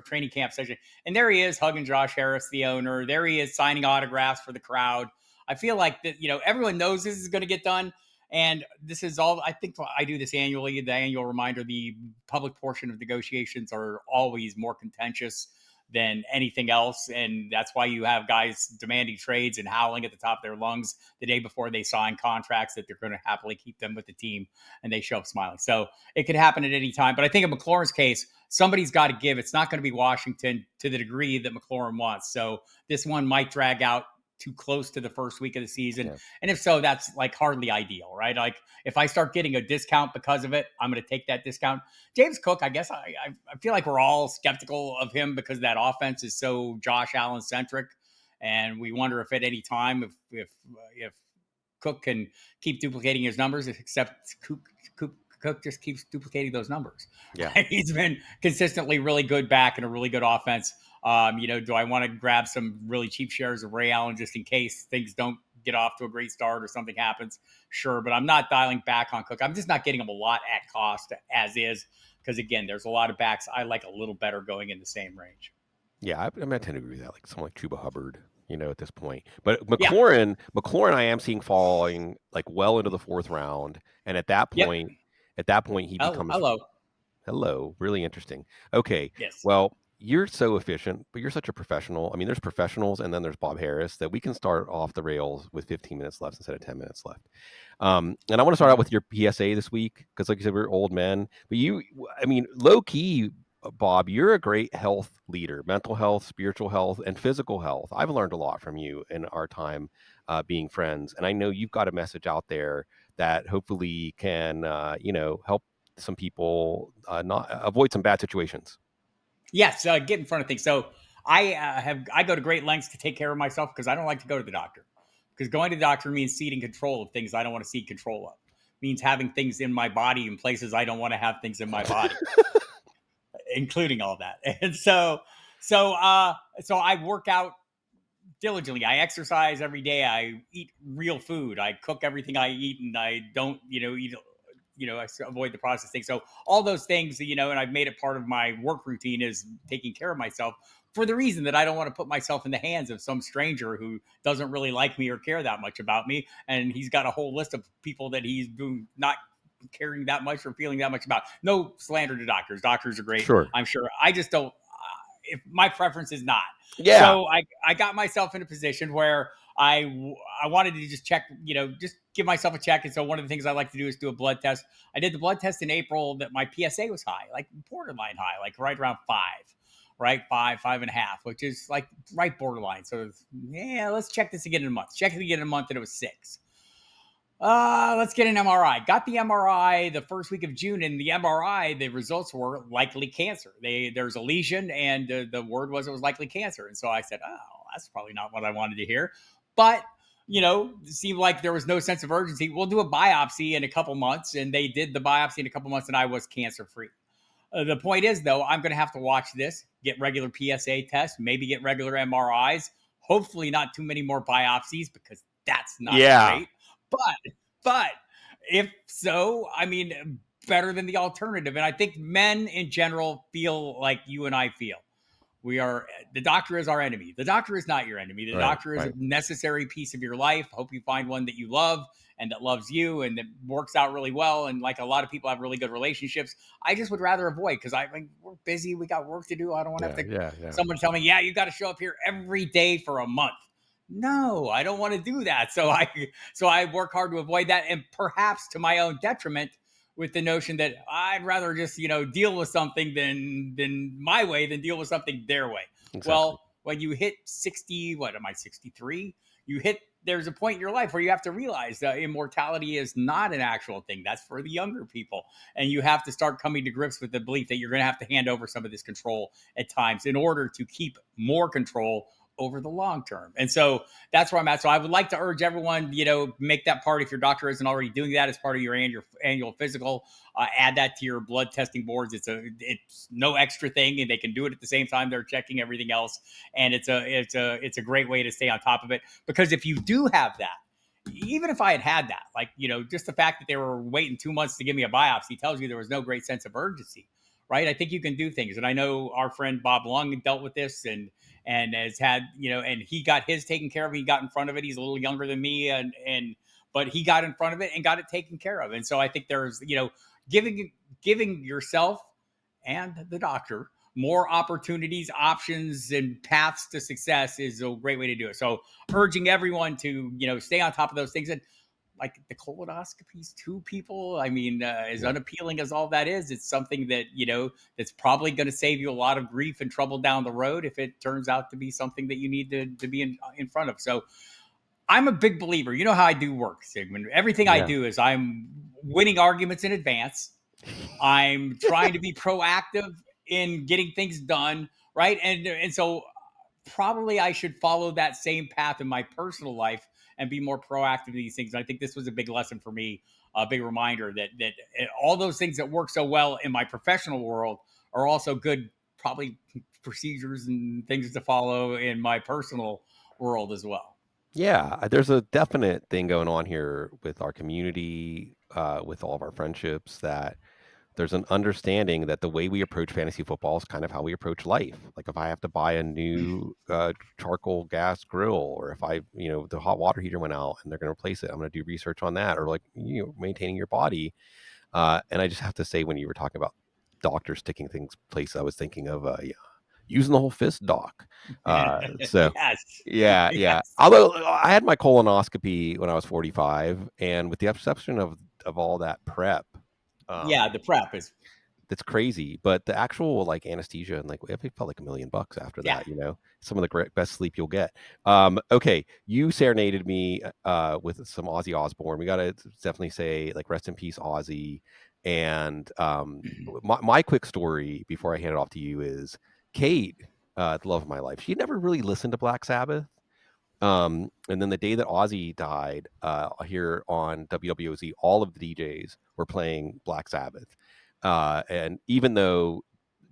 training camp session. And there he is hugging Josh Harris, the owner. There he is signing autographs for the crowd. I feel like that, everyone knows this is going to get done. And this is all, I think I do this annually, the annual reminder. The public portion of negotiations are always more contentious than anything else. And that's why you have guys demanding trades and howling at the top of their lungs the day before they sign contracts that they're going to happily keep them with the team, and they show up smiling. So it could happen at any time. But I think in McLaurin's case, somebody's got to give. It's not going to be Washington to the degree that McLaurin wants. So this one might drag out too close to the first week of the season. Yeah. And if so, that's like hardly ideal, right? Like, if I start getting a discount because of it, I'm going to take that discount. James Cook, I guess I feel like we're all skeptical of him because that offense is so Josh Allen centric. And we wonder if at any time, if Cook can keep duplicating his numbers, except Cook just keeps duplicating those numbers. Yeah. He's been consistently really good back and a really good offense. Do I want to grab some really cheap shares of Ray Allen just in case things don't get off to a great start or something happens? Sure, but I'm not dialing back on Cook. I'm just not getting him a lot at cost as is, because again, there's a lot of backs I like a little better going in the same range. Yeah, I tend to agree with that. Like someone like Chuba Hubbard, at this point. But Yeah. McLaurin, I am seeing falling like well into the fourth round, and Yep. at that point, he Oh, becomes hello. hello, really interesting. Okay, Yes. well, you're so efficient, but you're such a professional. I mean, there's professionals, and then there's Bob Harris that we can start off the rails with 15 minutes left instead of 10 minutes left. And I want to start out with your PSA this week because, like you said, we're old men. But I mean, low key, Bob, you're a great health leader, mental health, spiritual health, and physical health. I've learned a lot from you in our time being friends, and I know you've got a message out there that hopefully can, help some people not avoid some bad situations. Yes, get in front of things. So I go to great lengths to take care of myself because I don't like to go to the doctor. Because going to the doctor means ceding control of things I don't want to cede control of. Means having things in my body in places I don't want to have things in my body, including all that. And so I work out diligently. I exercise every day. I eat real food. I cook everything I eat, and I don't, eat. I avoid the processed things. So all those things, and I've made it part of my work routine is taking care of myself for the reason that I don't want to put myself in the hands of some stranger who doesn't really like me or care that much about me, and he's got a whole list of people that he's doing not caring that much or feeling that much about. No slander to doctors. Doctors are great, Sure. I'm sure. I just don't. If my preference is not. Yeah. So I got myself in a position where I wanted to just check, just give myself a check. And so one of the things I like to do is do a blood test. I did the blood test in April that my PSA was high, like borderline high, like right around 5, right? 5.5, which is like right borderline. So yeah, let's check this again in a month. Check it again in a month, and it was 6. Let's get an MRI. Got the MRI the first week of June, and the MRI, the results were likely cancer. There's a lesion, and the word was it was likely cancer. And so I said, "Oh, that's probably not what I wanted to hear." But it seemed like there was no sense of urgency. We'll do a biopsy in a couple months, and they did the biopsy in a couple months, and I was cancer free. The point is, though, I'm going to have to watch this, get regular PSA tests, maybe get regular MRIs. Hopefully, not too many more biopsies because that's not Yeah. great. But if so, I mean, better than the alternative. And I think men in general feel like you and I feel. The doctor is our enemy. The doctor is not your enemy. The Right. doctor is a Right. necessary piece of your life. Hope you find one that you love and that loves you and that works out really well. And like a lot of people have really good relationships. I just would rather avoid because I mean we're busy. We got work to do. I don't want to have Yeah. to Yeah. Yeah. someone tell me, yeah, you got to show up here every day for a month. No, I don't want to do that. So I work hard to avoid that, and perhaps to my own detriment, with the notion that I'd rather just deal with something than my way than deal with something their way. Exactly. Well, when you hit 60, what am I 63? There's a point in your life where you have to realize that immortality is not an actual thing. That's for the younger people, and you have to start coming to grips with the belief that you're going to have to hand over some of this control at times in order to keep more control over the long term. And so that's where I'm at. So I would like to urge everyone, make that part if your doctor isn't already doing that as part of your annual physical. Add that to your blood testing boards. It's no extra thing, and they can do it at the same time they're checking everything else. And it's a great way to stay on top of it, because if you do have that, even if I had that, like just the fact that they were waiting 2 months to give me a biopsy tells you there was no great sense of urgency, right? I think you can do things, and I know our friend Bob Lung dealt with this and has had and he got his taken care of. He got in front of it. He's a little younger than me, and but he got in front of it and got it taken care of. And so I think there's giving yourself and the doctor more opportunities, options, and paths to success is a great way to do it. So urging everyone to stay on top of those things. And like the colonoscopies to people, I mean, as Yeah. unappealing as all that is, it's something that that's probably going to save you a lot of grief and trouble down the road if it turns out to be something that you need to be in front of. So I'm a big believer. You know how I do work, Sigmund. Everything I Yeah. do is I'm winning arguments in advance. I'm trying to be proactive in getting things done, right? And so probably I should follow that same path in my personal life and be more proactive in these things. And I think this was a big lesson for me, a big reminder that all those things that work so well in my professional world are also good probably procedures and things to follow in my personal world as well. Yeah, there's a definite thing going on here with our community, with all of our friendships that there's an understanding that the way we approach fantasy football is kind of how we approach life. Like if I have to buy a new charcoal gas grill, or if the hot water heater went out and they're going to replace it, I'm going to do research on that, or like maintaining your body. And I just have to say, when you were talking about doctors sticking things place, I was thinking of using the whole fist doc. So Yes. yeah, yeah. Yes. Although I had my colonoscopy when I was 45, and with the exception of all that prep, Yeah, um, the prep is that's crazy. But the actual like anesthesia and like it felt like $1 million after yeah. that. Some of the best sleep you'll get. Okay, you serenaded me with some Ozzy Osbourne. We gotta definitely say like rest in peace, Ozzy. And my quick story before I hand it off to you is Kate, the love of my life. She never really listened to Black Sabbath. And then the day that Ozzy died, here on WWOZ, all of the DJs were playing Black Sabbath. And even though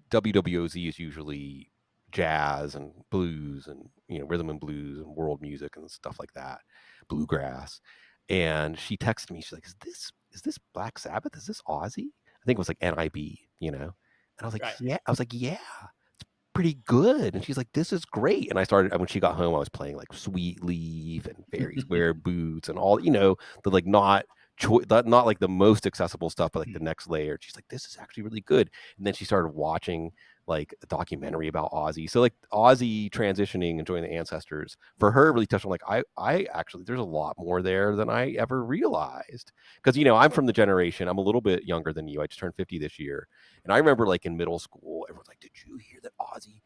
WWOZ is usually jazz and blues and rhythm and blues and world music and stuff like that, bluegrass. And she texted me. She's like, "Is this Black Sabbath? Is this Ozzy?" I think it was like NIB, And I was like, Right. "Yeah." I was like, "Yeah, pretty good." And she's like, "This is great." And I started when she got home, I was playing like Sweet Leaf and Fairies Wear Boots and all, the like not like the most accessible stuff, but like the next layer. She's like, "This is actually really good." And then she started watching like a documentary about Ozzy. So like Ozzy transitioning and joining the Ancestors for her really touched on like I actually there's a lot more there than I ever realized. Because I'm from the generation, I'm a little bit younger than you. I just turned 50 this year. And I remember like in middle school, everyone's like, "Did you hear that Ozzy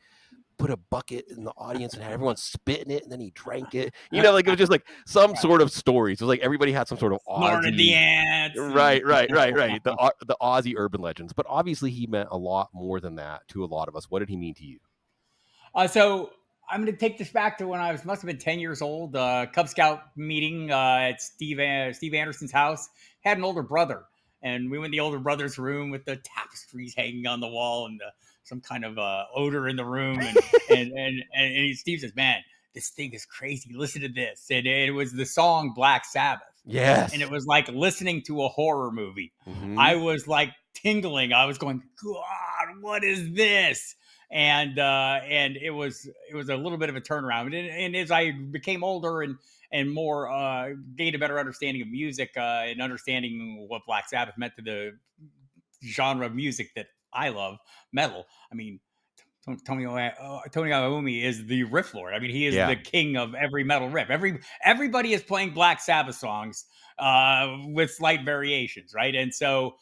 put a bucket in the audience and had everyone spit in it and then he drank it?" Like it was just like some Right. sort of story. So like everybody had some sort of Snorted the Ozzy. ants and Right, right, right, right. The Ozzy urban legends. But obviously he meant a lot more than that to a lot of us. What did he mean to you? So I'm going to take this back to when I must have been 10 years old. Cub Scout meeting at Steve Anderson's house. Had an older brother, and we went in the older brother's room with the tapestries hanging on the wall and some kind of odor in the room. And Steve says, "Man, this thing is crazy. Listen to this." And it was the song Black Sabbath, and it Yes. was like listening to a horror movie. Hmm. I was like tingling. I was going, "God, what is this?" And it was a little bit of a turnaround. And as I became older and more gained a better understanding of music and understanding what Black Sabbath meant to the genre of music that I love, metal. I mean, Tony Iommi is the riff lord. I mean, he is Yeah. the king of every metal riff. Everybody is playing Black Sabbath songs with slight variations, right? And so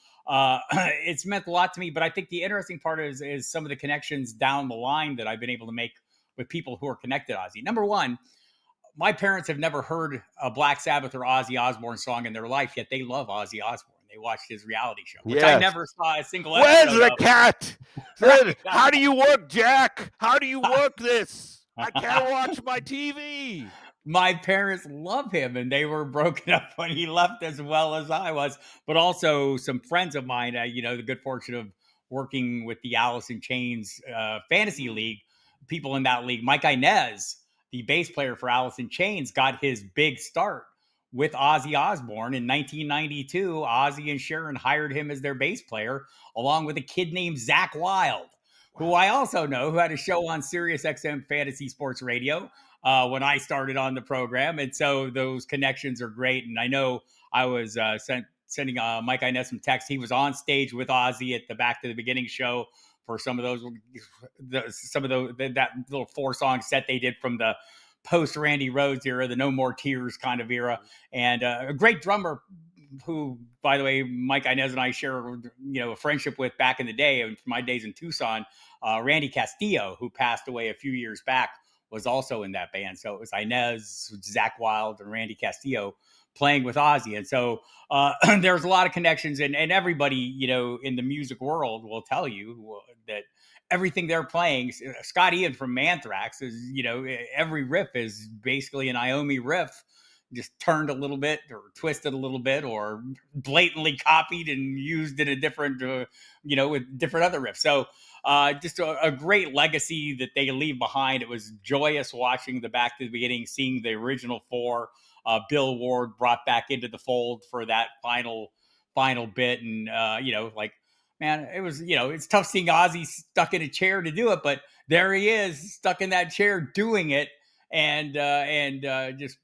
it's meant a lot to me. But I think the interesting part is some of the connections down the line that I've been able to make with people who are connected to Ozzy. Number one, my parents have never heard a Black Sabbath or Ozzy Osbourne song in their life, yet they love Ozzy Osbourne. They watched his reality show, which I Yes. never saw a single Where's episode the of. cat? Right. How do you work, Jack? How do you work this? I can't watch my TV. My parents love him, and they were broken up when he left, as well as I was. But also, some friends of mine, the good fortune of working with the Alice in Chains fantasy league, people in that league. Mike Inez, the bass player for Alice in Chains, got his big start with Ozzy Osbourne in 1992. Ozzy and Sharon hired him as their bass player, along with a kid named Zach Wild, who Wow. I also know, who had a show on Sirius XM Fantasy Sports Radio when I started on the program. And so those connections are great. And I know I was sending Mike Inez some text. He was on stage with Ozzy at the Back to the Beginning show for some of those, that little 4-song set they did from the post Randy Rhoads era, the No More Tears kind of era. And a great drummer who, by the way, Mike Inez and I share, a friendship with back in the day, and from my days in Tucson, Randy Castillo, who passed away a few years back, was also in that band. So it was Inez, Zach Wild, and Randy Castillo playing with Ozzy. And so there's a lot of connections, and everybody, in the music world will tell you that everything they're playing, Scott Ian from Anthrax is, every riff is basically an Iommi riff, just turned a little bit or twisted a little bit or blatantly copied and used in a different, with different other riffs. So Just a great legacy that they leave behind. It was joyous watching the back to the beginning, seeing the original four. Bill Ward brought back into the fold for that final bit, and like, man, it was, it's tough seeing Ozzy stuck in a chair to do it, but there he is stuck in that chair doing it. And just,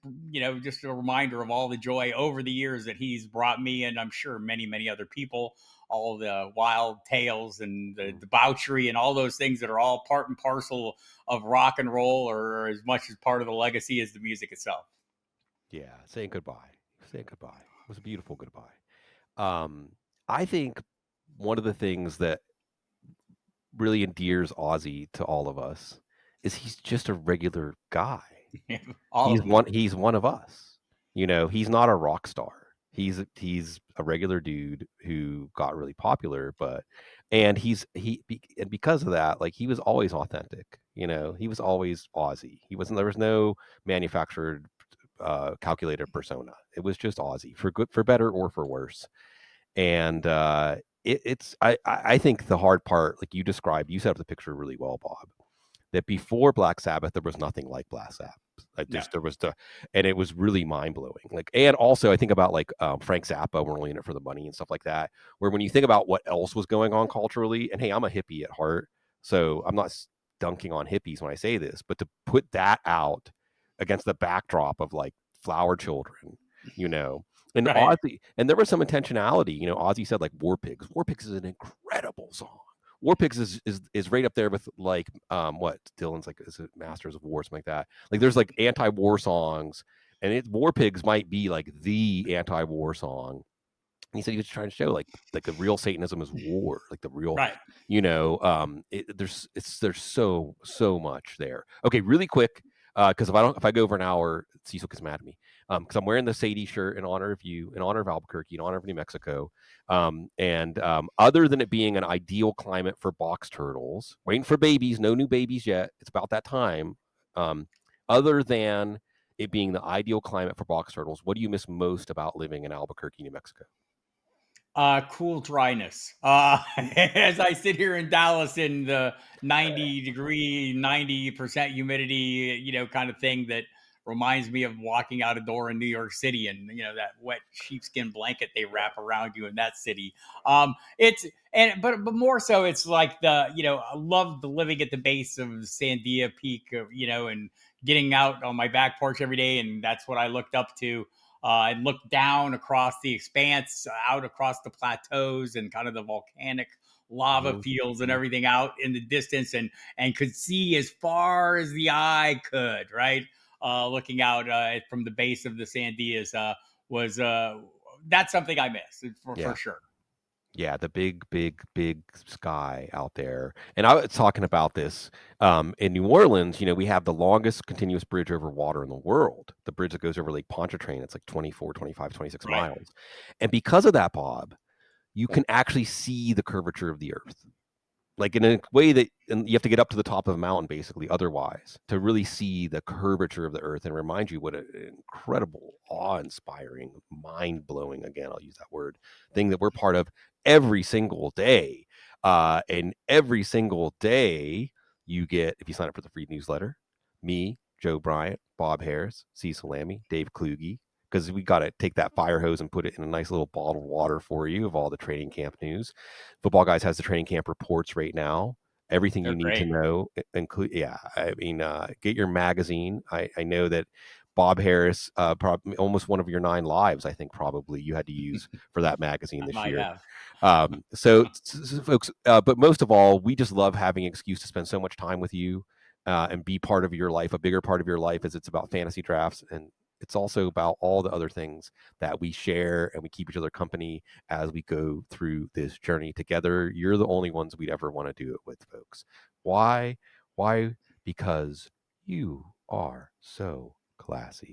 just a reminder of all the joy over the years that he's brought me, and I'm sure many other people, all the wild tales and the debauchery and all those things that are all part and parcel of rock and roll, or as much as part of the legacy as the music itself. Yeah, saying goodbye. Saying goodbye. It was a beautiful goodbye. Um, I think one of the things that really endears Ozzy to all of us is he's just a regular guy. All He's of them are. one of us. He's not a rock star. He's a regular dude who got really popular, and because of that, like, he was always authentic. He was always Ozzy. There was no manufactured calculated persona. It was just Ozzy, for good, for better, or for worse. And I think the hard part, like you described, you set up the picture really well, Bob, that before Black Sabbath, there was nothing like Black Sabbath. Like, No. and it was really mind blowing. Like, and also I think about, like, Frank Zappa, We're Only in It for the Money, and stuff like that, where when you think about what else was going on culturally, and hey, I'm a hippie at heart, so I'm not dunking on hippies when I say this, but to put that out against the backdrop of, like, Flower Children, you know, and Right. Ozzy, and there was some intentionality. Ozzy said, like, War Pigs. War Pigs is an incredible song. War Pigs is right up there with, like, what Dylan's, like, is it Masters of War, something like that. Like, there's, like, anti-war songs, and War Pigs might be, like, the anti-war song. And he said he was trying to show, like the real Satanism is war, like the real, Right. there's so much there. Okay, really quick, because if I go over an hour, Cecil gets mad at me. Because I'm wearing the Sadie shirt in honor of you, in honor of Albuquerque, in honor of New Mexico. And other than it being an ideal climate for box turtles, waiting for babies, no new babies yet. It's about that time. Other than it being the ideal climate for box turtles, what do you miss most about living in Albuquerque, New Mexico? Cool dryness. As I sit here in Dallas in the 90-degree, 90% humidity, kind of thing that reminds me of walking out a door in New York City, and that wet sheepskin blanket they wrap around you in that city. It's and but more so, it's like I love the living at the base of Sandia Peak, and getting out on my back porch every day, and that's what I looked up to, and looked down across the expanse, out across the plateaus and kind of the volcanic lava Mhm, fields and mhm. everything out in the distance, and could see as far as the eye could, right? Looking out from the base of the Sandias was that's something I miss for Yeah. sure. Yeah, the big sky out there. And I was talking about this, in New Orleans. We have the longest continuous bridge over water in the world. The bridge that goes over Lake Pontchartrain, it's like 24, 25, 26 Right. miles. And because of that, Bob, you can actually see the curvature of the earth. Like, in a way that, and you have to get up to the top of a mountain, basically, otherwise, to really see the curvature of the earth and remind you what an incredible, awe-inspiring, mind-blowing, again, I'll use that word, thing that we're part of every single day. And every single day, you get, if you sign up for the free newsletter, me, Joe Bryant, Bob Harris, Cecil Lammy, Dave Kluge, because we got to take that fire hose and put it in a nice little bottle of water for you of all the training camp news. Football Guys has the training camp reports right now. Everything you They're need to great. know, include, yeah. I mean, get your magazine. I know that Bob Harris, almost one of your 9 lives, I think, probably you had to use for that magazine I this might year. have. Folks, but most of all, we just love having an excuse to spend so much time with you, and be part of your life, a bigger part of your life, as it's about fantasy drafts, and it's also about all the other things that we share, and we keep each other company as we go through this journey together. You're the only ones we'd ever want to do it with, folks. Why? Why? Because you are so classy.